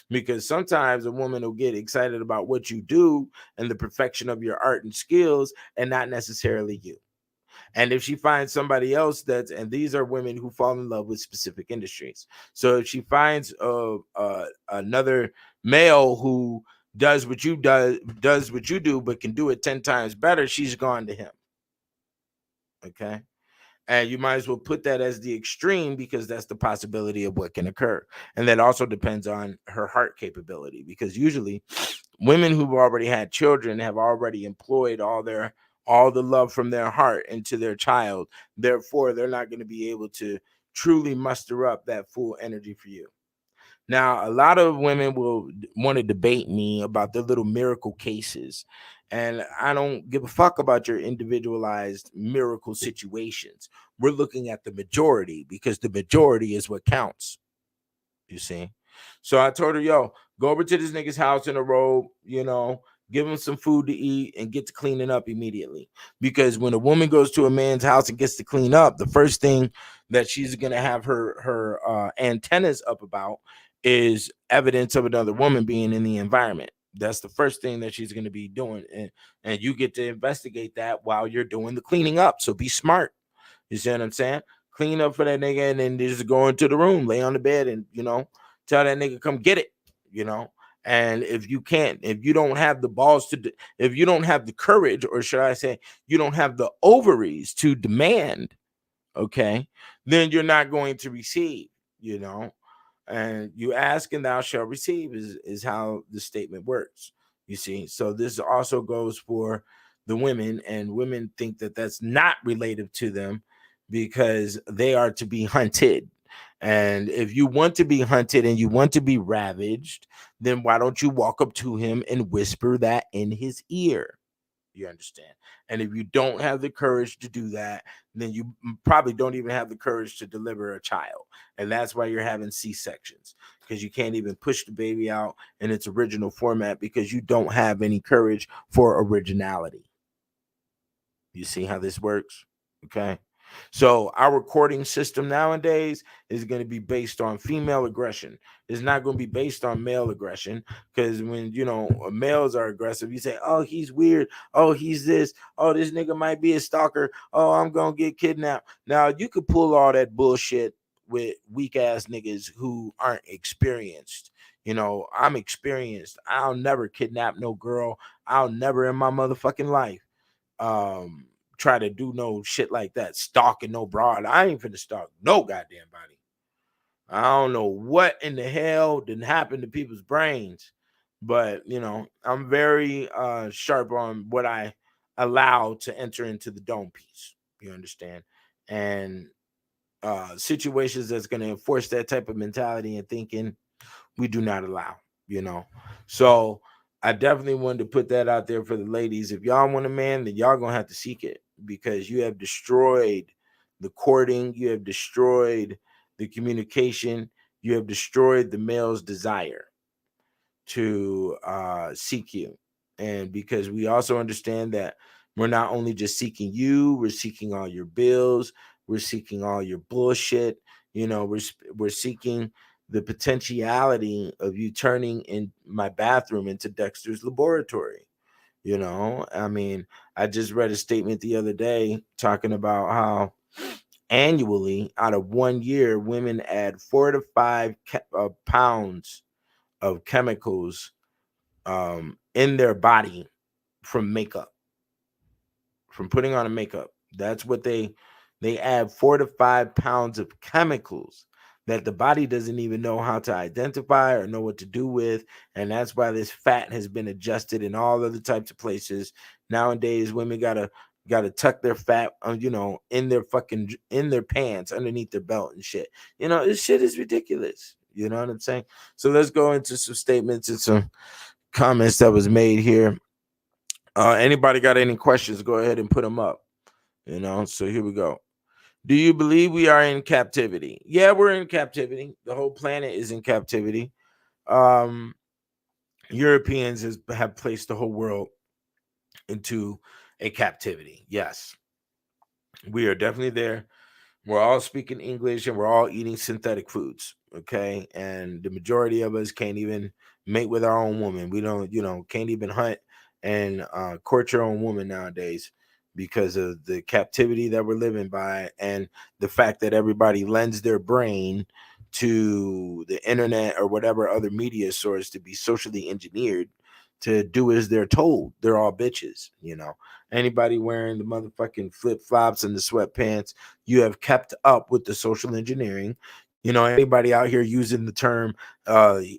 Because sometimes a woman will get excited about what you do and the perfection of your art and skills and not necessarily you. And if she finds somebody else and these are women who fall in love with specific industries. So if she finds another male who does what you do, but can do it 10 times better, she's gone to him. Okay. And you might as well put that as the extreme because that's the possibility of what can occur. And that also depends on her heart capability, because usually women who've already had children have already employed all the love from their heart into their child. Therefore, they're not going to be able to truly muster up that full energy for you. Now, a lot of women will want to debate me about their little miracle cases. And I don't give a fuck about your individualized miracle situations. We're looking at the majority because the majority is what counts. You see? So I told her, yo, go over to this nigga's house in a robe, give him some food to eat and get to cleaning up immediately. Because when a woman goes to a man's house and gets to clean up, the first thing that she's going to have her antennas up about is evidence of another woman being in the environment. That's the first thing that she's going to be doing. And you get to investigate that while you're doing the cleaning up. So be smart. You see what I'm saying? Clean up for that nigga and then just go into the room, lay on the bed and, tell that nigga come get it, And if you don't have the balls if you don't have the courage, or should I say, you don't have the ovaries to demand, okay, then you're not going to receive, and you ask and thou shalt receive is how the statement works. You see, so this also goes for the women, and women think that that's not related to them because they are to be hunted. And if you want to be hunted and you want to be ravaged, then why don't you walk up to him and whisper that in his ear? You understand? And if you don't have the courage to do that, then you probably don't even have the courage to deliver a child. And that's why you're having C-sections, because you can't even push the baby out in its original format because you don't have any courage for originality. You see how this works? Okay. So our recording system nowadays is going to be based on female aggression. It's not going to be based on male aggression, because when males are aggressive, you say, "Oh, he's weird. Oh, he's this. Oh, this nigga might be a stalker. Oh, I'm going to get kidnapped." Now you could pull all that bullshit with weak ass niggas who aren't experienced. I'm experienced. I'll never kidnap no girl. I'll never in my motherfucking life try to do no shit like that, stalking no broad. I ain't finna stalk no goddamn body. I don't know what in the hell didn't happen to people's brains, but I'm very sharp on what I allow to enter into the dome piece. You understand? And situations that's going to enforce that type of mentality and thinking, we do not allow. So I definitely wanted to put that out there for the ladies. If y'all want a man, then y'all gonna have to seek it, because you have destroyed the courting, you have destroyed the communication, you have destroyed the male's desire to seek you. And because we also understand that we're not only just seeking you, we're seeking all your bills, we're seeking all your bullshit. We're seeking the potentiality of you turning in my bathroom into Dexter's laboratory. You know, I mean, I just read a statement the other day talking about how annually, out of 1 year, women add 4 to 5 pounds of chemicals in their body from makeup, from putting on a makeup. That's what they add 4 to 5 pounds of chemicals that the body doesn't even know how to identify or know what to do with. And that's why this fat has been adjusted in all other types of places. Nowadays, women gotta tuck their fat, in their fucking in their pants underneath their belt and shit. This shit is ridiculous. You know what I'm saying? So let's go into some statements and some comments that was made here. Anybody got any questions? Go ahead and put them up. So here we go. Do you believe we are in captivity? Yeah, we're in captivity. The whole planet is in captivity. Um, Europeans have placed the whole world into a captivity. Yes, we are definitely there. We're all speaking English and we're all eating synthetic foods. Okay. And the majority of us can't even mate with our own woman. We don't, can't even hunt and court your own woman nowadays because of the captivity that we're living by and the fact that everybody lends their brain to the internet or whatever other media source to be socially engineered to do as they're told. They're all bitches. Anybody wearing the motherfucking flip flops and the sweatpants, you have kept up with the social engineering. Anybody out here using the term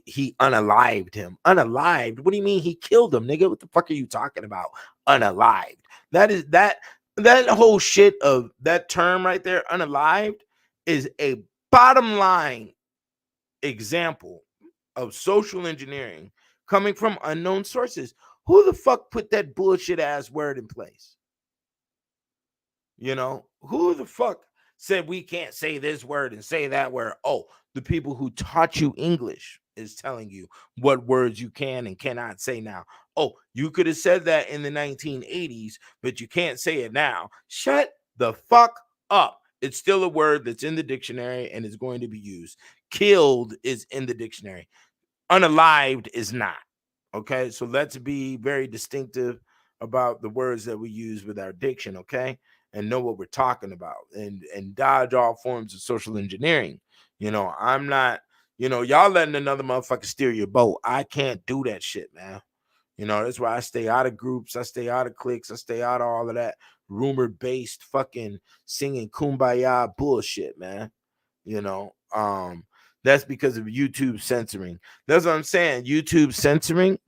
he unalived him. Unalived? What do you mean he killed him, nigga? What the fuck are you talking about? Unalived. That whole shit of that term right there, unalived, is a bottom line example of social engineering coming from unknown sources. Who the fuck put that bullshit ass word in place? Who the fuck said we can't say this word and say that word? Oh, the people who taught you English is telling you what words you can and cannot say now. Oh, you could have said that in the 1980s, but you can't say it now. Shut the fuck up. It's still a word that's in the dictionary and is going to be used. Killed is in the dictionary. Unalived is not. Okay, so let's be very distinctive about the words that we use with our diction, okay, and know what we're talking about, and dodge all forms of social engineering. I'm not, y'all letting another motherfucker steer your boat. I can't do that shit, man. That's why I stay out of groups, I stay out of cliques, I stay out of all of that rumor-based fucking singing kumbaya bullshit, man. you know that's because of YouTube censoring. That's what I'm saying. YouTube censoring.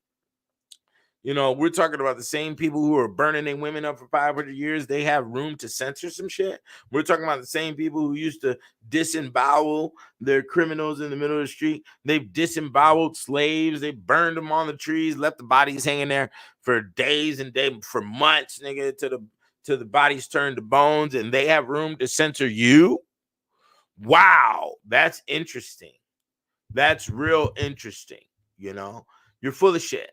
We're talking about the same people who are burning their women up for 500 years. They have room to censor some shit. We're talking about the same people who used to disembowel their criminals in the middle of the street. They've disemboweled slaves. They burned them on the trees, left the bodies hanging there for days and days, for months, nigga, till the bodies turn to bones, and they have room to censor you. Wow, that's interesting. That's real interesting. You're full of shit,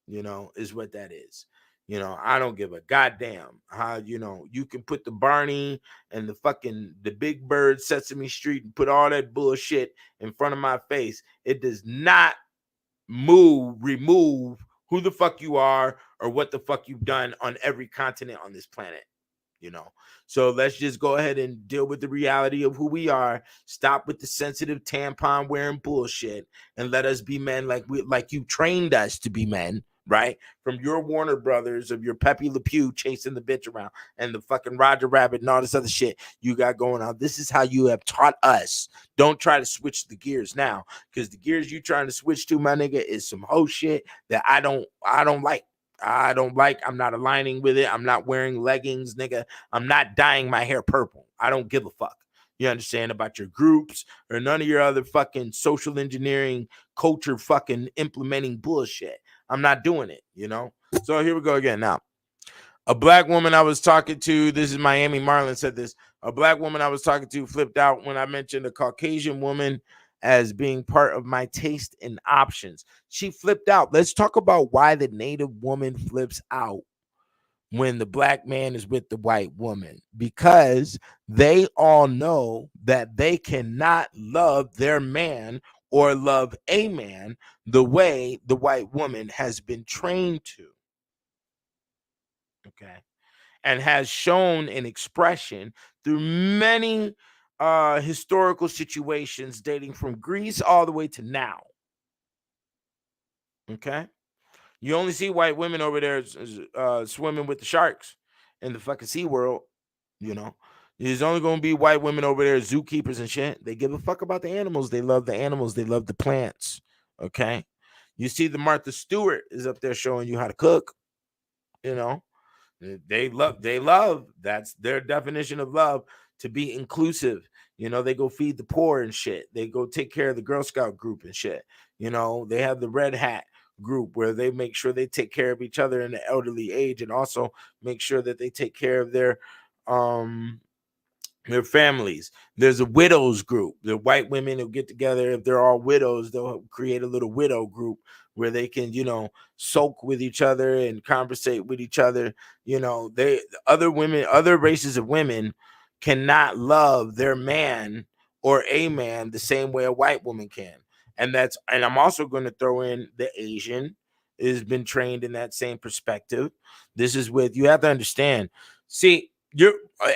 is what that is. I don't give a goddamn how, you can put the Barney and the Big Bird Sesame Street and put all that bullshit in front of my face. It does not remove who the fuck you are or what the fuck you've done on every continent on this planet. So let's just go ahead and deal with the reality of who we are. Stop with the sensitive tampon wearing bullshit and let us be men like you trained us to be men, right? From your Warner Brothers, of your Pepe Le Pew chasing the bitch around, and the fucking Roger Rabbit and all this other shit you got going on. This is how you have taught us. Don't try to switch the gears now, because the gears you trying to switch to, my nigga, is some hoe shit that I don't like. I'm not aligning with it. I'm not wearing leggings, nigga. I'm not dyeing my hair purple. I don't give a fuck. You understand about your groups or none of your other fucking social engineering culture fucking implementing bullshit. I'm not doing it, So here we go again. Now, a black woman I was talking to, this is Miami Marlin said this. A black woman I was talking to flipped out when I mentioned a Caucasian woman as being part of my taste and options. She flipped out. Let's talk about why the Native woman flips out when the black man is with the white woman, because they all know that they cannot love their man or love a man the way the white woman has been trained to. Okay. And has shown an expression through many historical situations dating from Greece all the way to now. Okay. You only see white women over there swimming with the sharks in the fucking Sea World. You know, there's only going to be white women over there, zookeepers and shit. They give a fuck about the animals. They love the animals. They love the plants. Okay. You see, the Martha Stewart is up there showing you how to cook. You know, they love that's their definition of love, to be inclusive. They go feed the poor and shit. They go take care of the Girl Scout group and shit. They have the Red Hat group where they make sure they take care of each other in the elderly age, and also make sure that they take care of um their families. There's a widows group. The white women who get together, if they're all widows, they'll create a little widow group where they can, soak with each other and conversate with each other. They other women, other races of women cannot love their man or a man the same way a white woman can. And I'm also going to throw in the Asian has been trained in that same perspective. This is with, you have to understand. See,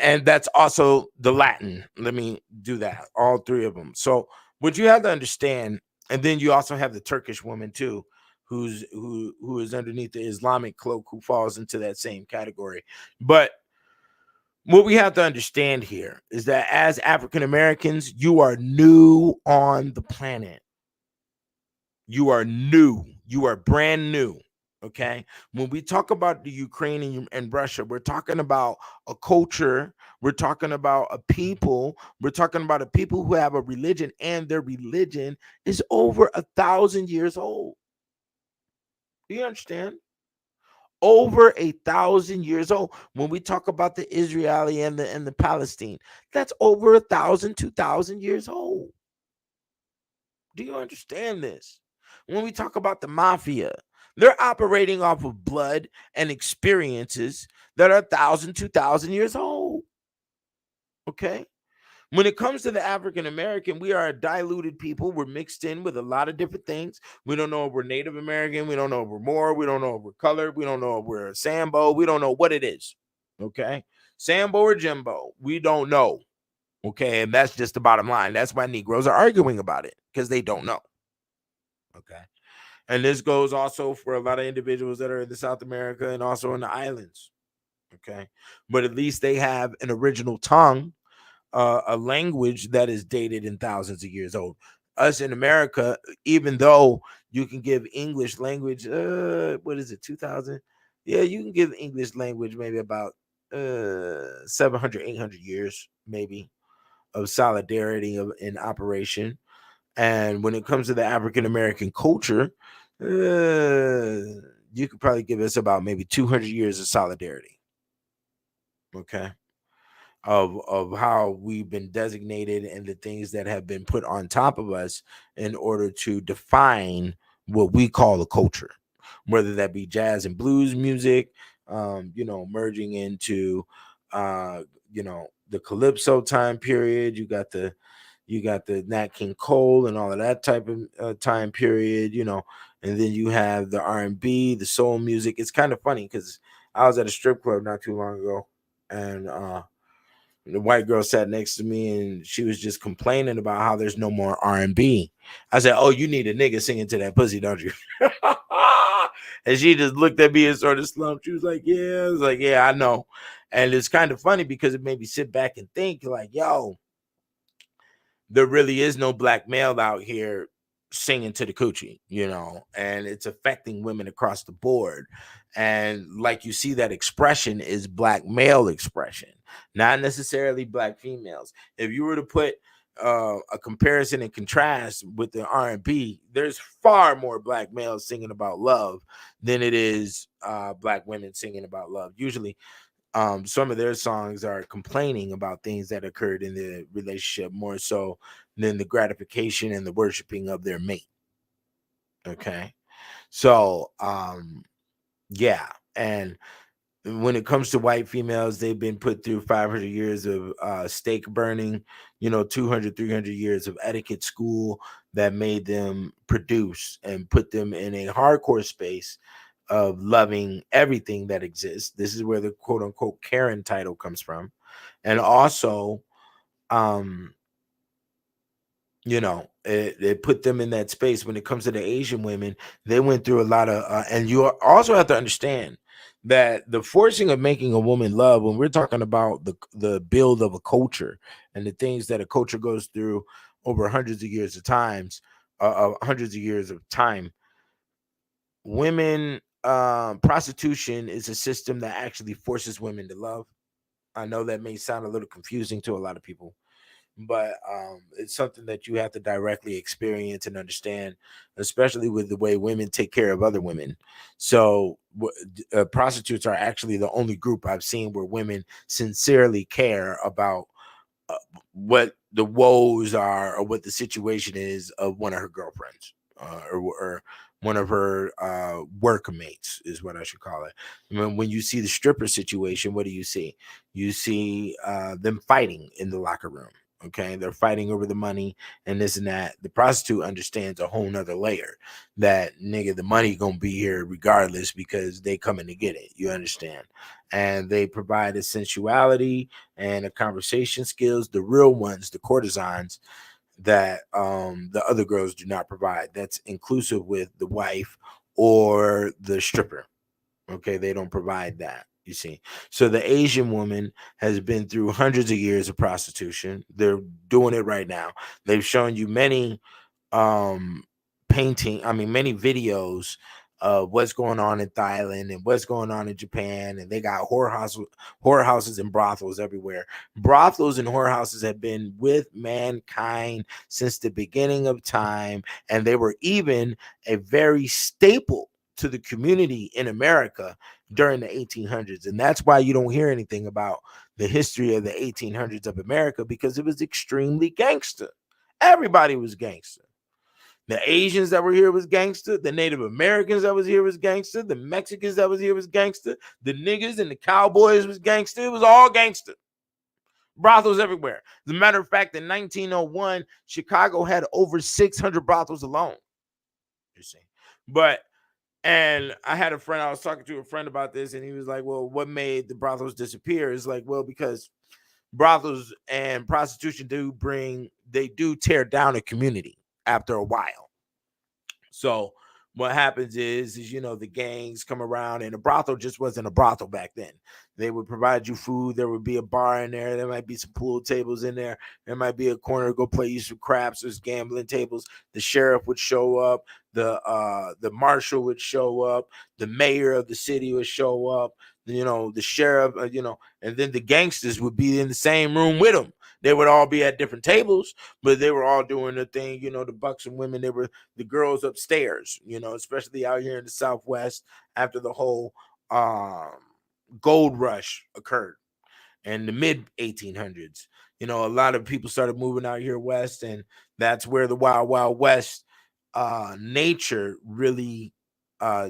and that's also the Latin. Let me do that. All three of them. So what you have to understand, and then you also have the Turkish woman too, who is underneath the Islamic cloak, who falls into that same category. But what we have to understand here is that as African Americans, you are new on the planet. You are new. You are brand new. Okay. When we talk about the Ukraine and Russia, we're talking about a culture. We're talking about a people. We're talking about a people who have a religion, and their religion is over 1,000 years old. Do you understand? Over 1,000 years old. When we talk about the Israeli and the Palestine, that's over 1,000, 2,000 years old. Do you understand this? When we talk about the mafia, they're operating off of blood and experiences that are 1,000, 2,000 years old. Okay. When it comes to the African American, we are a diluted people. We're mixed in with a lot of different things. We don't know if we're Native American. We don't know if we're Moor. We don't know if we're colored. We don't know if we're Sambo. We don't know what it is. Okay. Sambo or Jimbo. We don't know. Okay. And that's just the bottom line. That's why Negroes are arguing about it, because they don't know. Okay. And this goes also for a lot of individuals that are in the South America and also in the islands. Okay. But at least they have an original tongue, a language that is dated in thousands of years old. Us in America, even though you can give English language, what is it, 2000? Yeah, you can give English language maybe about 700, 800 years, maybe, of solidarity in operation. And when it comes to the African American culture, you could probably give us about maybe 200 years of solidarity. Okay. Of how we've been designated and the things that have been put on top of us in order to define what we call a culture, whether that be jazz and blues music, merging into, uh, the calypso time period. You got the Nat King Cole and all of that type of time period, and then you have the R&B, the soul music. It's kind of funny because I was at a strip club not too long ago, and the white girl sat next to me, and she was just complaining about how there's no more R&B. I said, "Oh, you need a nigga singing to that pussy, don't you?" And she just looked at me and sort of slumped. She was like, "Yeah." I was like, "Yeah, I know." And it's kind of funny because it made me sit back and think, like, yo, there really is no black male out here singing to the coochie, and it's affecting women across the board. And like, you see, that expression is black male expression, not necessarily black females. If you were to put a comparison and contrast with the R&B, there's far more black males singing about love than it is black women singing about love. Usually some of their songs are complaining about things that occurred in the relationship more so than the gratification and the worshiping of their mate. Okay. So yeah. And when it comes to white females, they've been put through 500 years of stake burning, 200, 300 years of etiquette school that made them produce and put them in a hardcore space of loving everything that exists. This is where the quote unquote Karen title comes from. And also, um, it put them in that space. When it comes to the Asian women, they went through a lot of, and you also have to understand that the forcing of making a woman love, when we're talking about the build of a culture and the things that a culture goes through over hundreds of years of time, women, prostitution is a system that actually forces women to love. I know that may sound a little confusing to a lot of people, but it's something that you have to directly experience and understand, especially with the way women take care of other women. So prostitutes are actually the only group I've seen where women sincerely care about uh, what the woes are or what the situation is of one of her girlfriends, or one of her workmates is what I should call it. When you see the stripper situation, what do you see? You see them fighting in the locker room. Okay, they're fighting over the money and this and that. The prostitute understands a whole nother layer that, nigga, the money gonna be here regardless because they coming to get it. You understand? And they provide a sensuality and a conversation skills, the real ones, the courtesans, that the other girls do not provide. That's inclusive with the wife or the stripper. Okay, they don't provide that. You see, so the Asian woman has been through hundreds of years of prostitution. They're doing it right now. They've shown you many um many videos of what's going on in Thailand and what's going on in Japan, and they got whorehouses and brothels everywhere. Brothels and whorehouses have been with mankind since the beginning of time, and they were even a very staple to the community in America during the 1800s. And that's why you don't hear anything about the history of the 1800s of America, because it was extremely gangster. Everybody was gangster. The Asians that were here was gangster. The Native Americans that was here was gangster. The Mexicans that was here was gangster. The niggas and the cowboys was gangster. It was all gangster. Brothels everywhere. As a matter of fact, in 1901, Chicago had over 600 brothels alone. You see, but and I had a friend. I was talking to a friend about this, and he was like, "Well, what made the brothels disappear?" It's like, well, because brothels and prostitution they do tear down a community after a while. So what happens is the gangs come around, and a brothel just wasn't a brothel back then. They would provide you food. There would be a bar in there. There might be some pool tables in there. There might be a corner to go play you some craps. There's gambling tables. The sheriff would show up. The marshal would show up. The mayor of the city would show up. The sheriff, and then the gangsters would be in the same room with them. They would all be at different tables, but they were all doing the thing. The bucks and women, they were the girls upstairs, especially out here in the Southwest after the whole gold rush occurred in the mid 1800s. A lot of people started moving out here west, and that's where the Wild Wild West nature really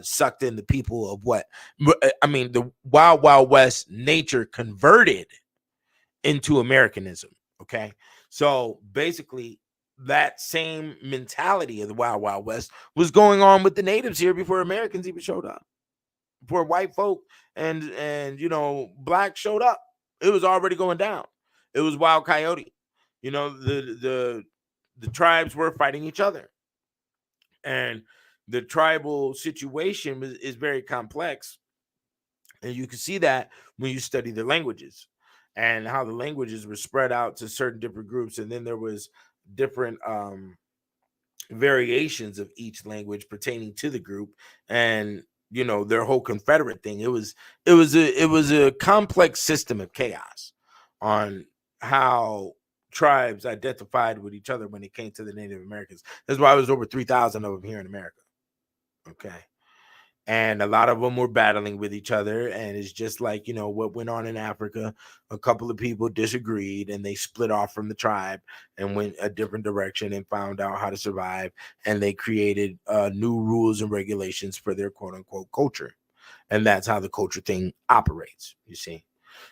sucked in the people of what the Wild Wild West nature converted into Americanism. Okay, so basically that same mentality of the Wild Wild West was going on with the natives here before Americans even showed up, before white folk and black showed up. It was already going down. It was Wild Coyote. The tribes were fighting each other, and the tribal situation is very complex, and you can see that when you study the languages and how the languages were spread out to certain different groups, and then there was different variations of each language pertaining to the group, and their whole confederate thing. It was a complex system of chaos on how tribes identified with each other when it came to the Native Americans. That's why there's over 3,000 of them here in America. Okay, and a lot of them were battling with each other, and it's just like what went on in Africa. A couple of people disagreed, and they split off from the tribe and went a different direction and found out how to survive, and they created new rules and regulations for their quote unquote culture, and that's how the culture thing operates, you see.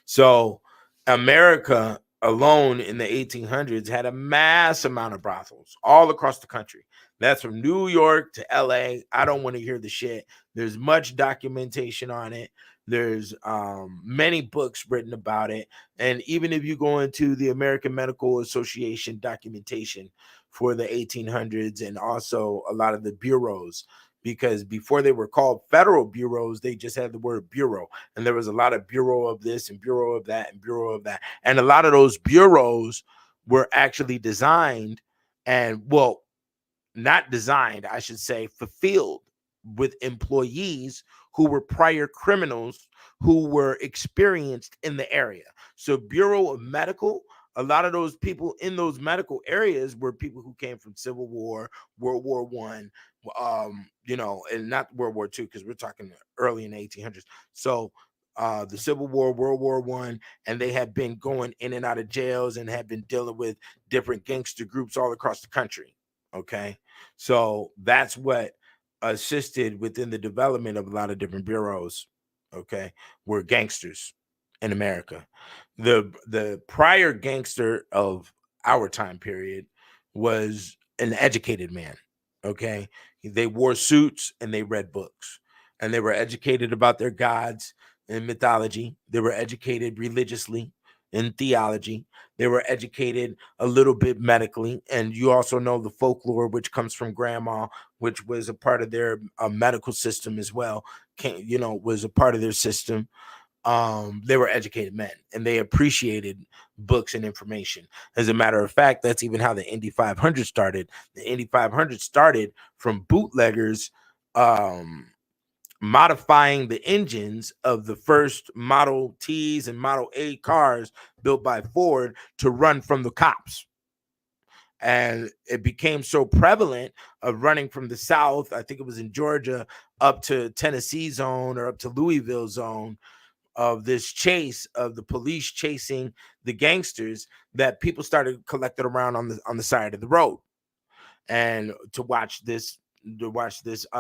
So America alone in the 1800s had a mass amount of brothels all across the country. That's from New York to LA. I don't want to hear the shit. There's much documentation on it. There's many books written about it. And even if you go into the American Medical Association documentation for the 1800s, and also a lot of the bureaus, because before they were called federal bureaus, they just had the word bureau. And there was a lot of bureau of this and bureau of that and bureau of that. And a lot of those bureaus were actually designed and, well, not designed, I should say, fulfilled with employees who were prior criminals who were experienced in the area. So Bureau of Medical, a lot of those people in those medical areas were people who came from Civil War, World War One, and not World War II, because we're talking early in the 1800s. So the Civil War, World War One, and they had been going in and out of jails and had been dealing with different gangster groups all across the country. Okay, so that's what assisted within the development of a lot of different bureaus. Okay, were gangsters in America. The prior gangster of our time period was an educated man. Okay, they wore suits and they read books, and they were educated about their gods and mythology. They were educated religiously in theology. They were educated a little bit medically, and you also know the folklore, which comes from grandma, which was a part of their medical system as well. Was a part of their system. They were educated men, and they appreciated books and information. As a matter of fact, that's even how the Indy 500 started. The Indy 500 started from bootleggers modifying the engines of the first Model Ts and Model A cars built by Ford to run from the cops. And it became so prevalent of running from the South, I think it was in Georgia, up to Tennessee zone or up to Louisville zone, of this chase of the police chasing the gangsters, that people started collecting around on the side of the road and to watch this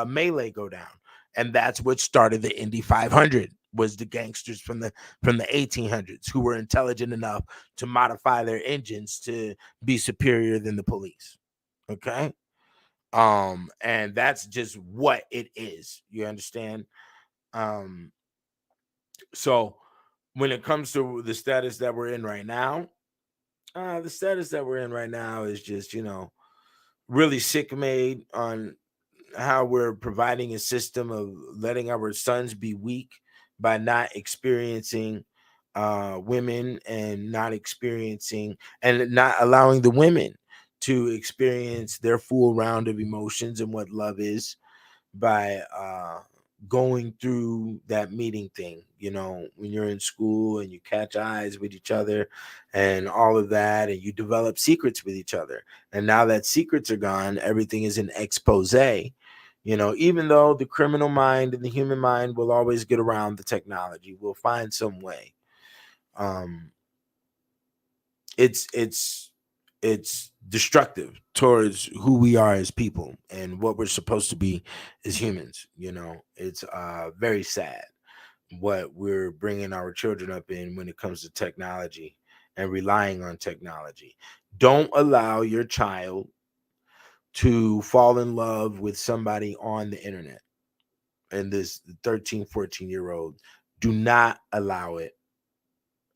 melee go down. And that's what started the Indy 500, was the gangsters from the 1800s who were intelligent enough to modify their engines to be superior than the police. Okay, and that's just what it is, you understand? So when it comes to the status that we're in right now, the status that we're in right now is just, really sick made on how we're providing a system of letting our sons be weak by not experiencing women, and not experiencing and not allowing the women to experience their full round of emotions and what love is, by going through that meeting thing, when you're in school and you catch eyes with each other and all of that, and you develop secrets with each other. And now that secrets are gone, everything is an expose. Even though the criminal mind and the human mind will always get around the technology, we'll find some way. It's destructive towards who we are as people and what we're supposed to be as humans. It's very sad what we're bringing our children up in when it comes to technology and relying on technology. Don't allow your child to fall in love with somebody on the internet. And this 13-14-year-old, do not allow it.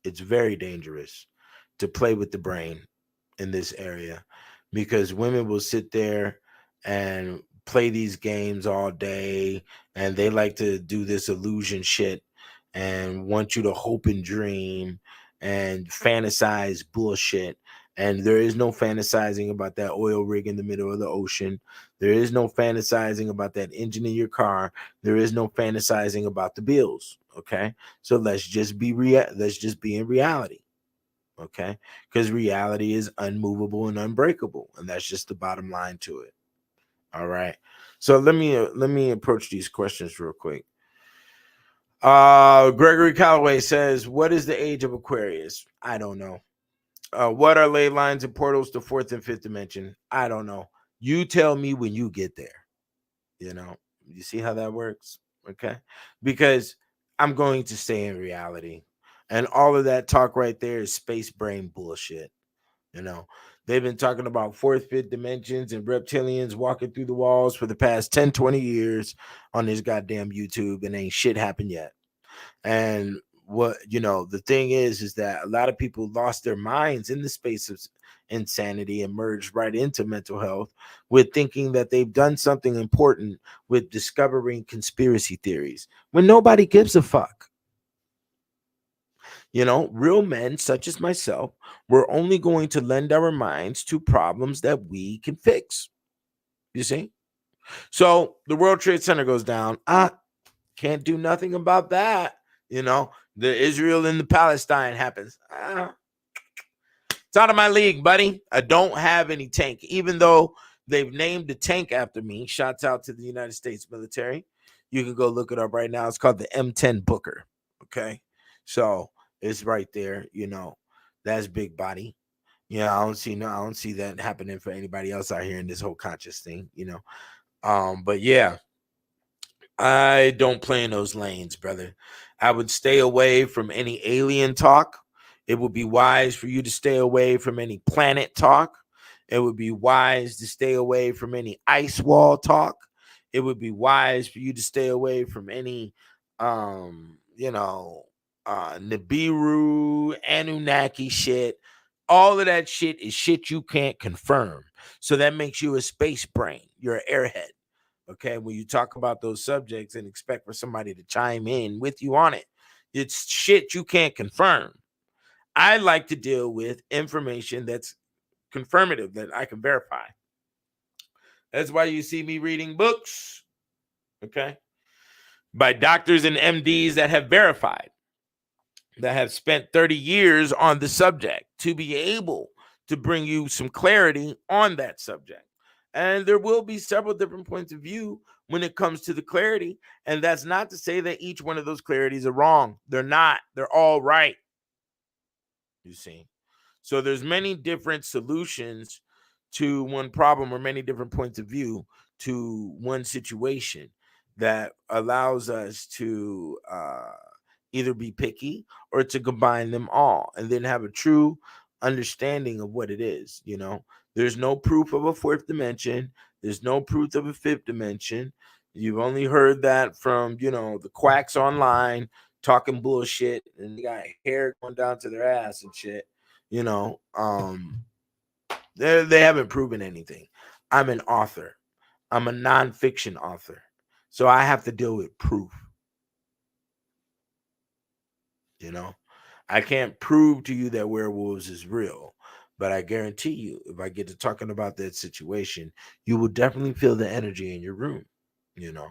It's very dangerous to play with the brain in this area, because women will sit there and play these games all day, and they like to do this illusion shit and want you to hope and dream and fantasize bullshit. And there is no fantasizing about that oil rig in the middle of the ocean. There is no fantasizing about that engine in your car. There is no fantasizing about the bills. Okay, so let's just be in reality. Okay, because reality is unmovable and unbreakable, and that's just the bottom line to it. All right, so let me approach these questions real quick. Gregory Calloway says, what is the age of Aquarius? I don't know. What are ley lines and portals to fourth and fifth dimension? I don't know. You tell me when you get there. You see how that works? Okay, because I'm going to stay in reality. And all of that talk right there is space brain bullshit. You know, they've been talking about fourth, fifth dimensions and reptilians walking through the walls for the past 10, 20 years on this goddamn YouTube, and ain't shit happened yet. And what, the thing is that a lot of people lost their minds in the space of insanity and merged right into mental health with thinking that they've done something important with discovering conspiracy theories when nobody gives a fuck. Real men such as myself, we're only going to lend our minds to problems that we can fix. You see? So the World Trade Center goes down. Can't do nothing about that. The Israel and the Palestine happens. It's out of my league, buddy. I don't have any tank, even though they've named the tank after me. Shouts out to the United States military. You can go look it up right now. It's called the M10 Booker. Okay. So it's right there. That's big body. I don't see that happening for anybody else out here in this whole conscious thing, but yeah, I don't play in those lanes, brother. I would stay away from any alien talk. It would be wise for you to stay away from any planet talk. It would be wise to stay away from any ice wall talk. It would be wise for you to stay away from any Nibiru, Anunnaki shit. All of that shit is shit you can't confirm. So that makes you a space brain. You're an airhead. Okay, when you talk about those subjects and expect for somebody to chime in with you on it, it's shit you can't confirm. I like to deal with information that's confirmative, that I can verify. That's why you see me reading books, okay, by doctors and MDs that have verified, that have spent 30 years on the subject to be able to bring you some clarity on that subject. And there will be several different points of view when it comes to the clarity. And that's not to say that each one of those clarities are wrong. They're not. They're all right. You see? So there's many different solutions to one problem, or many different points of view to one situation, that allows us to either be picky or to combine them all and then have a true understanding of what it is. There's no proof of a fourth dimension. There's no proof of a fifth dimension. You've only heard that from, the quacks online talking bullshit, and they got hair going down to their ass and shit. They haven't proven anything. I'm an author. I'm a nonfiction author. So I have to deal with proof. I can't prove to you that werewolves is real, but I guarantee you, if I get to talking about that situation, you will definitely feel the energy in your room. You know,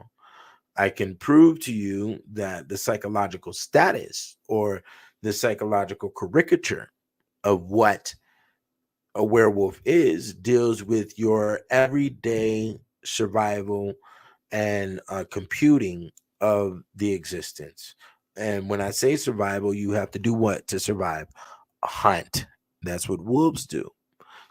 I can prove to you that the psychological status or the psychological caricature of what a werewolf is deals with your everyday survival and computing of the existence. And when I say survival, you have to do what to survive? A hunt. That's what wolves do.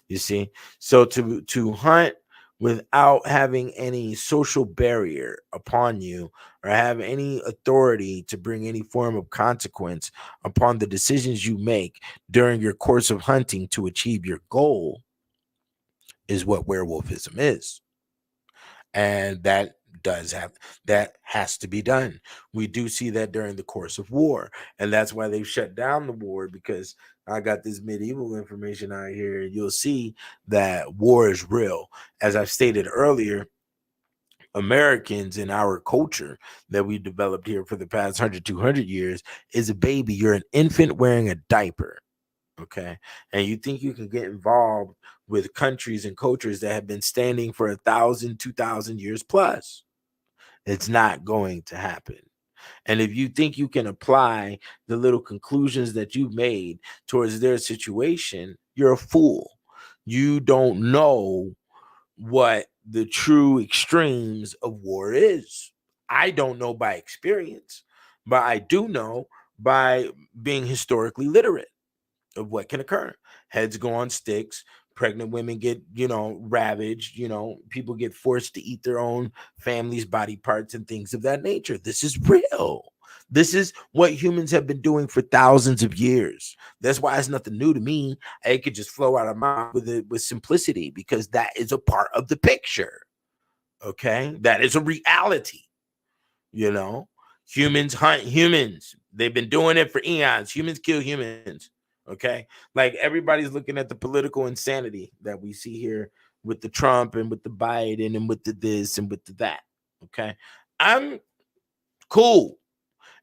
You see? So to hunt without having any social barrier upon you or have any authority to bring any form of consequence upon the decisions you make during your course of hunting to achieve your goal is what werewolfism is. And that has to be done. We do see that during the course of war, and that's why they've shut down the war, because I got this medieval information out here. You'll see that war is real. As I've stated earlier, Americans in our culture that we developed here for the past 100, 200 years is a baby. You're an infant wearing a diaper. Okay. And you think you can get involved with countries and cultures that have been standing for 1,000, 2,000 years plus. It's not going to happen. And if you think you can apply the little conclusions that you've made towards their situation, you're a fool. You don't know what the true extremes of war is. I don't know by experience, but I do know by being historically literate of what can occur. Heads go on sticks, pregnant women get, ravaged, people get forced to eat their own family's body parts and things of that nature. This is real. This is what humans have been doing for thousands of years. That's why it's nothing new to me. It could just flow out of my mouth with simplicity, because that is a part of the picture. Okay, that is a reality. You know, humans hunt humans. They've been doing it for eons. Humans kill humans. Okay, like everybody's looking at the political insanity that we see here with the Trump and with the Biden and with the this and with the that. Okay, I'm cool.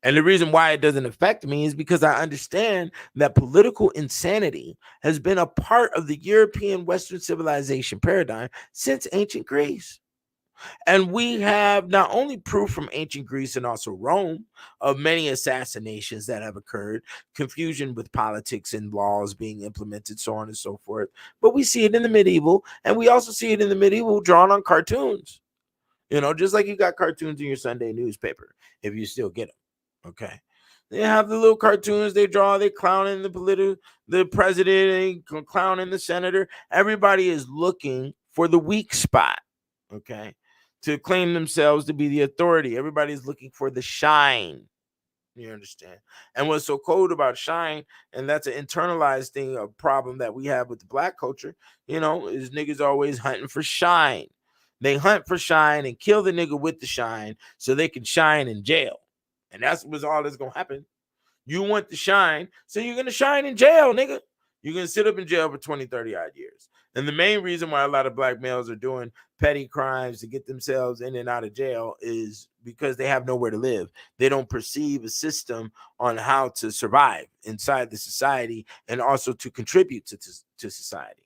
And the reason why it doesn't affect me is because I understand that political insanity has been a part of the European Western civilization paradigm since ancient Greece. And we have not only proof from ancient Greece and also Rome of many assassinations that have occurred, confusion with politics and laws being implemented, so on and so forth, but we see it in the medieval, and we also see it in the medieval drawn on cartoons. Just like you got cartoons in your Sunday newspaper, if you still get them. Okay. They have the little cartoons they draw, they clowning the president, they clowning the senator. Everybody is looking for the weak spot. Okay, to claim themselves to be the authority. Everybody's looking for the shine. You understand? And what's so cold about shine, and that's an internalized thing, a problem that we have with the black culture, is niggas always hunting for shine. They hunt for shine and kill the nigga with the shine so they can shine in jail. And that's what's all that's gonna happen. You want to shine, so you're going to shine in jail, nigga. You're going to sit up in jail for 20, 30 odd years. And the main reason why a lot of black males are doing petty crimes to get themselves in and out of jail is because they have nowhere to live. They don't perceive a system on how to survive inside the society and also to contribute to society,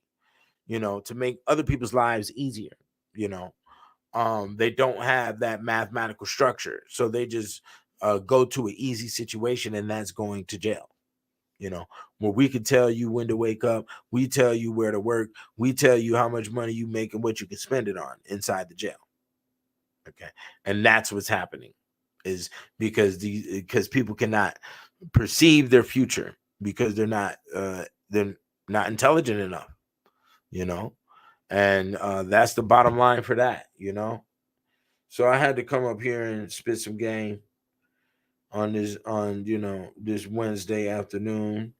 to make other people's lives easier, they don't have that mathematical structure. So they just go to an easy situation, and that's going to jail. Where we can tell you when to wake up, we tell you where to work, we tell you how much money you make and what you can spend it on inside the jail. Okay, and that's what's happening, is because people cannot perceive their future because they're not intelligent enough, and that's the bottom line for that. So I had to come up here and spit some game on this Wednesday afternoon,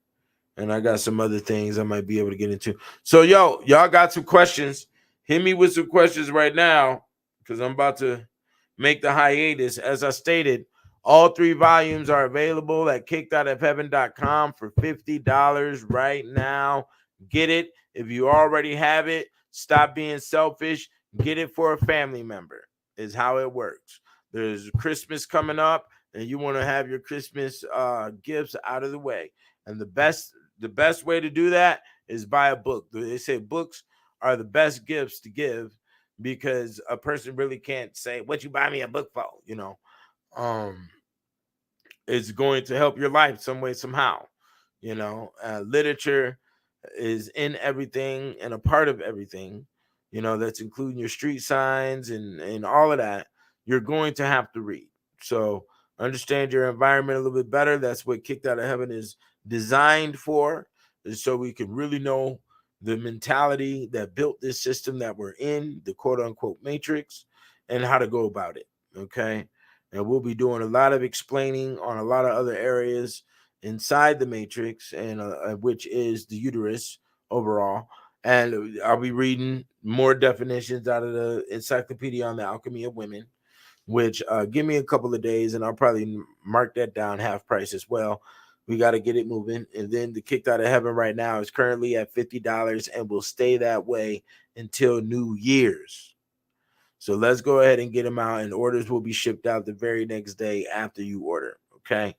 and I got some other things I might be able to get into. So y'all got some questions? Hit me with some questions right now, because I'm about to make the hiatus. As I stated, all 3 volumes are available at kickedoutofheaven.com for $50 right now. Get it. If you already have it, stop being selfish. Get it for a family member, is how it works. There's Christmas coming up, and you want to have your Christmas gifts out of the way. And the best way to do that is buy a book. They say books are the best gifts to give, because a person really can't say, what you buy me a book for, it's going to help your life some way, somehow. Literature is in everything and a part of everything, that's including your street signs and all of that. You're going to have to read. So understand your environment a little bit better. That's what Kicked Out of Heaven is designed for, is so we can really know the mentality that built this system that we're in, the quote unquote matrix, and how to go about it. Okay. And we'll be doing a lot of explaining on a lot of other areas inside the matrix, and which is the uterus overall. And I'll be reading more definitions out of the Encyclopedia on the Alchemy of Women, which give me a couple of days and I'll probably mark that down half price as well. We got to get it moving. And then the Kicked Out of Heaven right now is currently at $50 and will stay that way until New Year's. So let's go ahead and get them out, and orders will be shipped out the very next day after you order. Okay.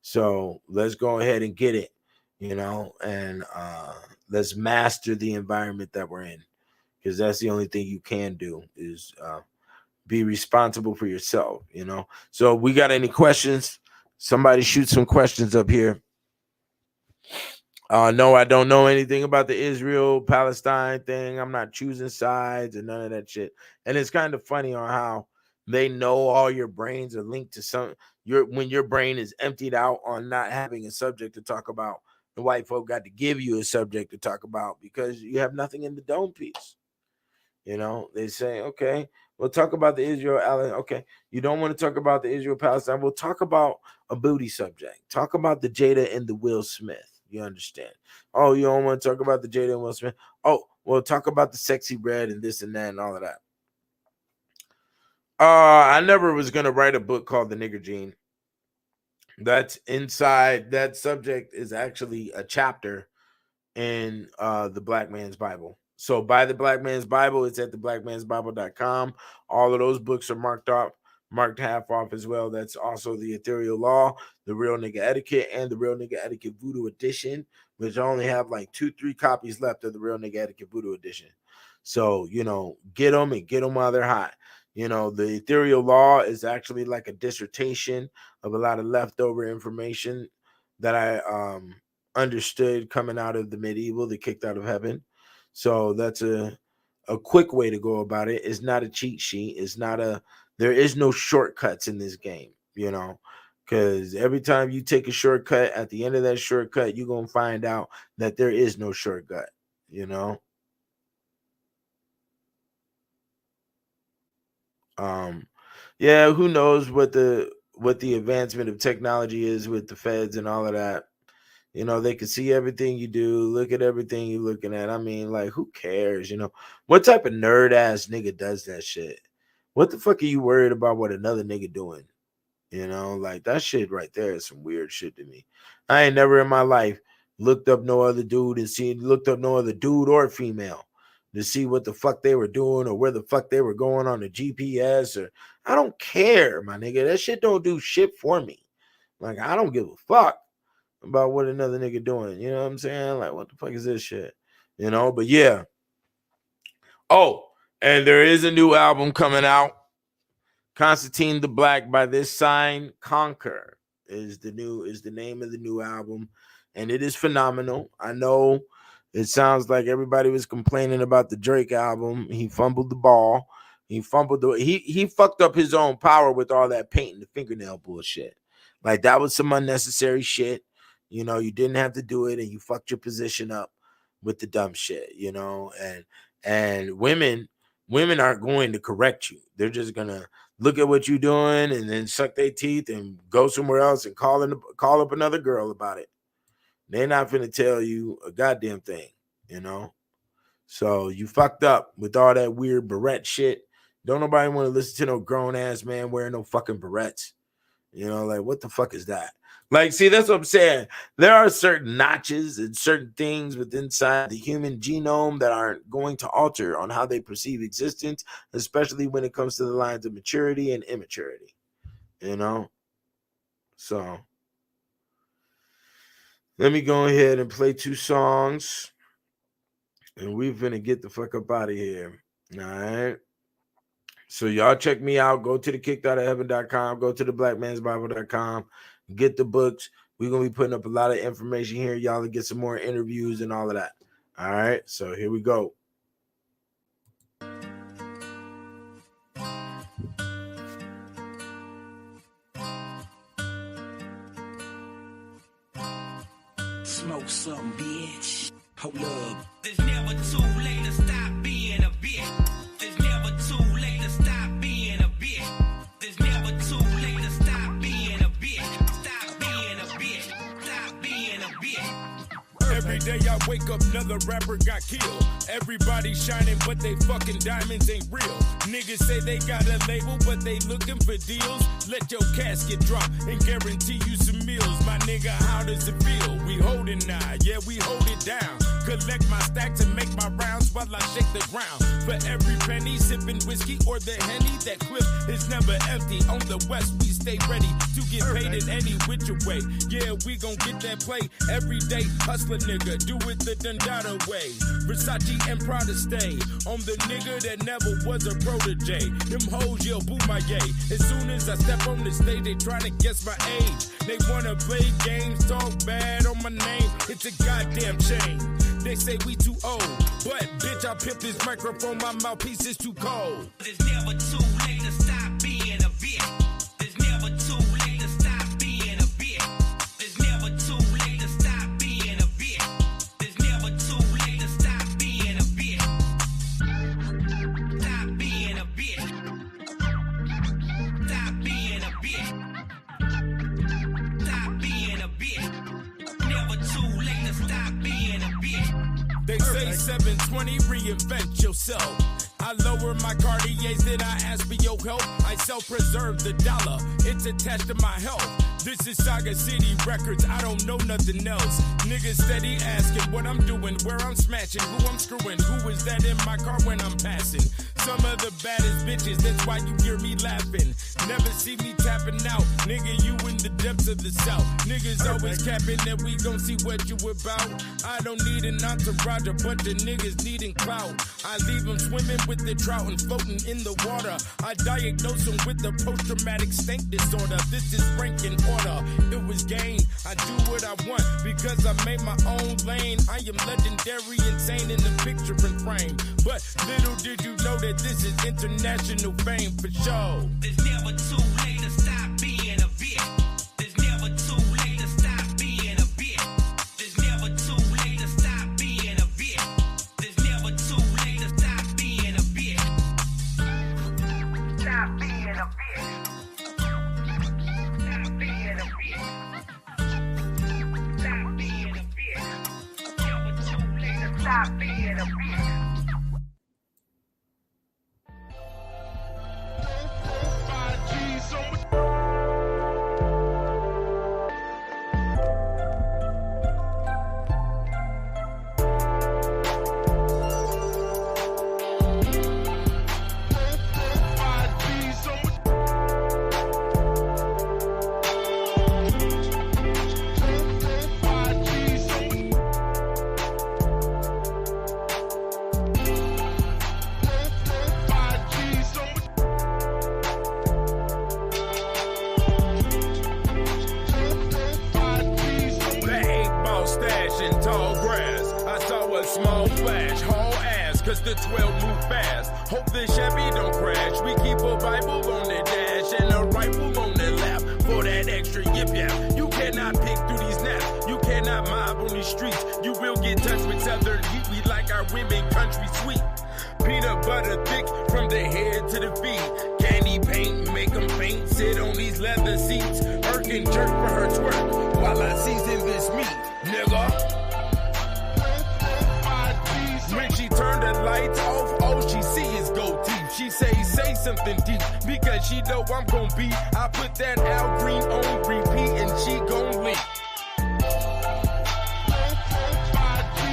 So let's go ahead and get it, and let's master the environment that we're in, because that's the only thing you can do is be responsible for yourself, So we got any questions? Somebody shoot some questions up here. No, I don't know anything about the Israel-Palestine thing. I'm not choosing sides and none of that shit. And it's kind of funny on how they know all your brains are linked to when your brain is emptied out on not having a subject to talk about. The white folk got to give you a subject to talk about because you have nothing in the dome piece. You know, they say, okay, we'll talk about the Israel Allen. Okay, you don't want to talk about the Israel Palestine. We'll talk about a booty subject. Talk about the Jada and the Will Smith. You understand? Oh, you don't want to talk about the Jada and Will Smith. Oh, we'll talk about the sexy bread and this and that and all of that. I never was gonna write a book called The Nigger Gene. That's inside that subject is actually a chapter in the Black Man's Bible. So buy the Black Man's Bible. It's at theblackmansbible.com. All of those books are marked half off as well. That's also the Ethereal Law, the Real Nigga Etiquette, and the Real Nigga Etiquette Voodoo Edition, which I only have like 2-3 copies left of the Real Nigga Etiquette Voodoo Edition. So, you know, get them and get them while they're hot. You know, the Ethereal Law is actually like a dissertation of a lot of leftover information that I understood coming out of the medieval, the kicked out of heaven. So that's a quick way to go about it. It's not a cheat sheet. There is no shortcuts in this game, you know, because every time you take a shortcut, at the end of that shortcut, you're going to find out that there is no shortcut, you know. Yeah, who knows what the advancement of technology is with the feds and all of that. You know, they can see everything you do, look at everything you're looking at. I mean, like, who cares? You know, what type of nerd ass nigga does that shit? What the fuck are you worried about what another nigga doing? You know, like that shit right there is some weird shit to me. I ain't never in my life looked up no other dude or female to see what the fuck they were doing or where the fuck they were going on the GPS, or I don't care, my nigga. That shit don't do shit for me. Like, I don't give a fuck about what another nigga doing. You know what I'm saying? Like, what the fuck is this shit? You know, but yeah. Oh, and there is a new album coming out. Constantine the Black by This Sign Conquer is the name of the new album, and it is phenomenal. I know it sounds like everybody was complaining about the Drake album. He fumbled the ball. He fucked up his own power with all that painting the fingernail bullshit. Like, that was some unnecessary shit. You know, you didn't have to do it, and you fucked your position up with the dumb shit, you know, and women aren't going to correct you. They're just gonna look at what you're doing and then suck their teeth and go somewhere else and call up another girl about it. They're not gonna tell you a goddamn thing, you know. So you fucked up with all that weird beret shit. Don't nobody want to listen to no grown ass man wearing no fucking berets. You know, like, what the fuck is that? Like, see, that's what I'm saying. There are certain notches and certain things within inside the human genome that aren't going to alter on how they perceive existence, especially when it comes to the lines of maturity and immaturity. You know? So let me go ahead and play 2 songs, and we're gonna get the fuck up out of here. All right. So y'all check me out. Go to the kickedoutofheaven.com. Go to the blackmansbible.com. Get the books. We're going to be putting up a lot of information here. Y'all will get some more interviews and all of that. All right. So here we go. Smoke some, bitch. Hold up. There's never too late to stop being a bitch. There's never too late to stop being a bitch. There's never too late to stop being a bitch. Stop being a bitch. Stop being a bitch. Every day I wake up, another rapper got killed. Everybody shining, but they fucking diamonds ain't real. Niggas say they got a label, but they looking for deals. Let your casket drop and guarantee you some meals. My nigga, how does it feel? We hold it now, yeah, we hold it down. Collect my stacks and make my rounds while I shake the ground. For every penny, sipping whiskey or the Henny, that clip is never empty. On the West, we stay ready to get paid in any which way. Yeah, we gon' get that play every day. Hustler nigga, do it the Dundada way. Versace and Prada stay on the nigga that never was a protege. Them hoes yell boo my yay. As soon as I step on the stage, they tryna guess my age. They wanna play games, talk bad on my name. It's a goddamn shame. They say we too old, but bitch, I pimp this microphone, my mouthpiece is too cold. There's never too late to stop being a bitch. There's never too late to stop being a bitch. There's never too late to stop being a bitch. There's never too late to stop being a bitch. 720, reinvent yourself. I lower my Cartiers, then I ask for your help. I self-preserve the dollar, it's attached to my health. This is Saga City Records, I don't know nothing else. Niggas steady asking what I'm doing, where I'm smashing, who I'm screwing, who is that in my car when I'm passing. Some of the baddest bitches, that's why you hear me laughing. Never see me tapping out, nigga, you in the depths of the south. Niggas always capping that we gon' see what you about. I don't need an entourage, a bunch of niggas needing clout. I leave them swimming with the trout and floating in the water. I diagnose them with the post-traumatic stink disorder. This is ranking order, it was game. I do what I want because I made my own lane. I am legendary, insane in the picture and frame. But little did you know that this is international fame for sure. There's never too late to stop being a bitch. There's never too late to stop being a bitch. There's never too late to stop being a bitch. There's never too late to stop being a bitch. Stop being a bitch. Stop being a bitch. Stop being a bitch. Never too late to stop being a bitch. Small flash, haul ass, cause the 12 move fast. Hope the Chevy don't crash. We keep a Bible on the dash and a rifle on the lap for that extra yip yap. You cannot pick through these naps. You cannot mob on these streets. You will get touched with southern heat. We like our women country sweet. Peanut butter thick from the head to the feet. Candy paint, make them faint. Sit on these leather seats. Erkin jerk for her twerk while I season this meat, nigga. When she turned the lights off, all she see is gold teeth. She say something deep, because she know I'm gon' be. I put that Al Green on repeat and she gon' leak.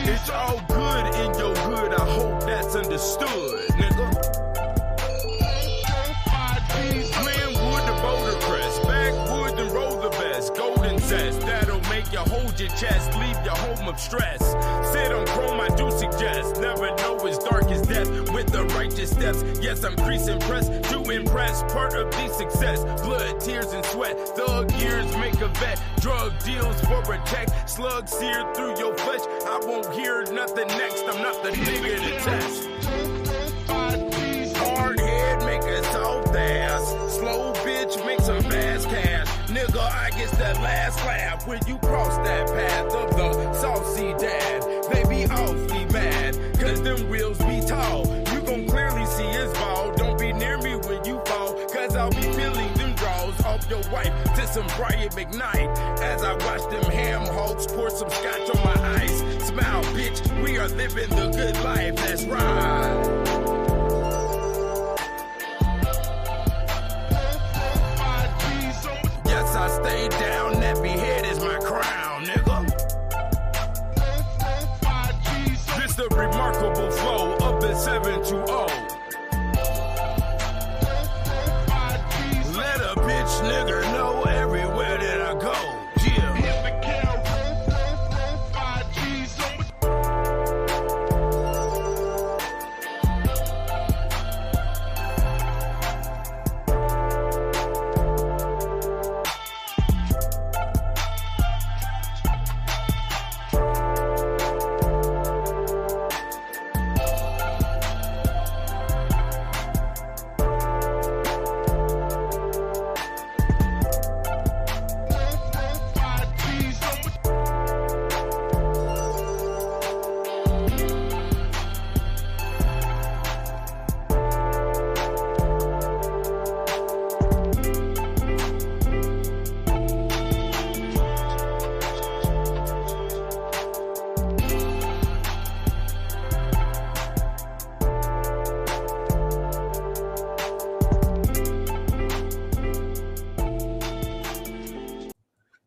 It's all good in your hood, I hope that's understood, nigga. Glenwood the Boulder Crest, backwood and roll the best. Golden zest, that'll make you hold your chest, leave your home of stress. Sit on chrome, I do suggest. Never know as dark as death with the righteous steps. Yes, I'm creasing press to impress. Part of the success. Blood, tears, and sweat. Thug years make a vet. Drug deals for a check. Slugs seared through your flesh. I won't hear nothing next. I'm not the nigga to test. Hard head make a soft ass. Slow bitch make some fast cash. Nigga, I guess that last laugh when you cross that path of the saucy dad. They be awfully mad, cause them wheels be tall. You gon' clearly see his ball. Don't be near me when you fall, cause I'll be feeling them draws off your wife to some Brian McKnight. As I watch them ham hawks pour some scotch on my ice. Smile, bitch, we are living the good life, that's right. I stay down, nappy head is my crown, nigga. This the remarkable flow of the 720. Let a bitch nigga know everywhere that I go. Yeah.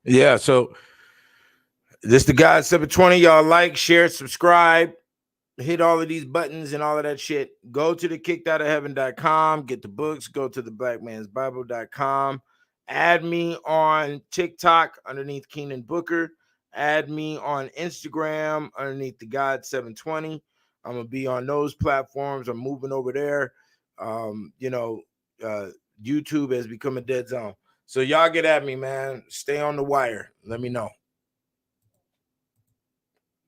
Yeah, so this the God 720. Y'all like, share, subscribe, hit all of these buttons and all of that shit. Go to the kickedoutofheaven.com, get the books, go to the blackmansbible.com. Add me on TikTok underneath Keenan Booker. Add me on Instagram underneath the God 720. I'm gonna be on those platforms. I'm moving over there. YouTube has become a dead zone. So y'all get at me, man. Stay on the wire. Let me know.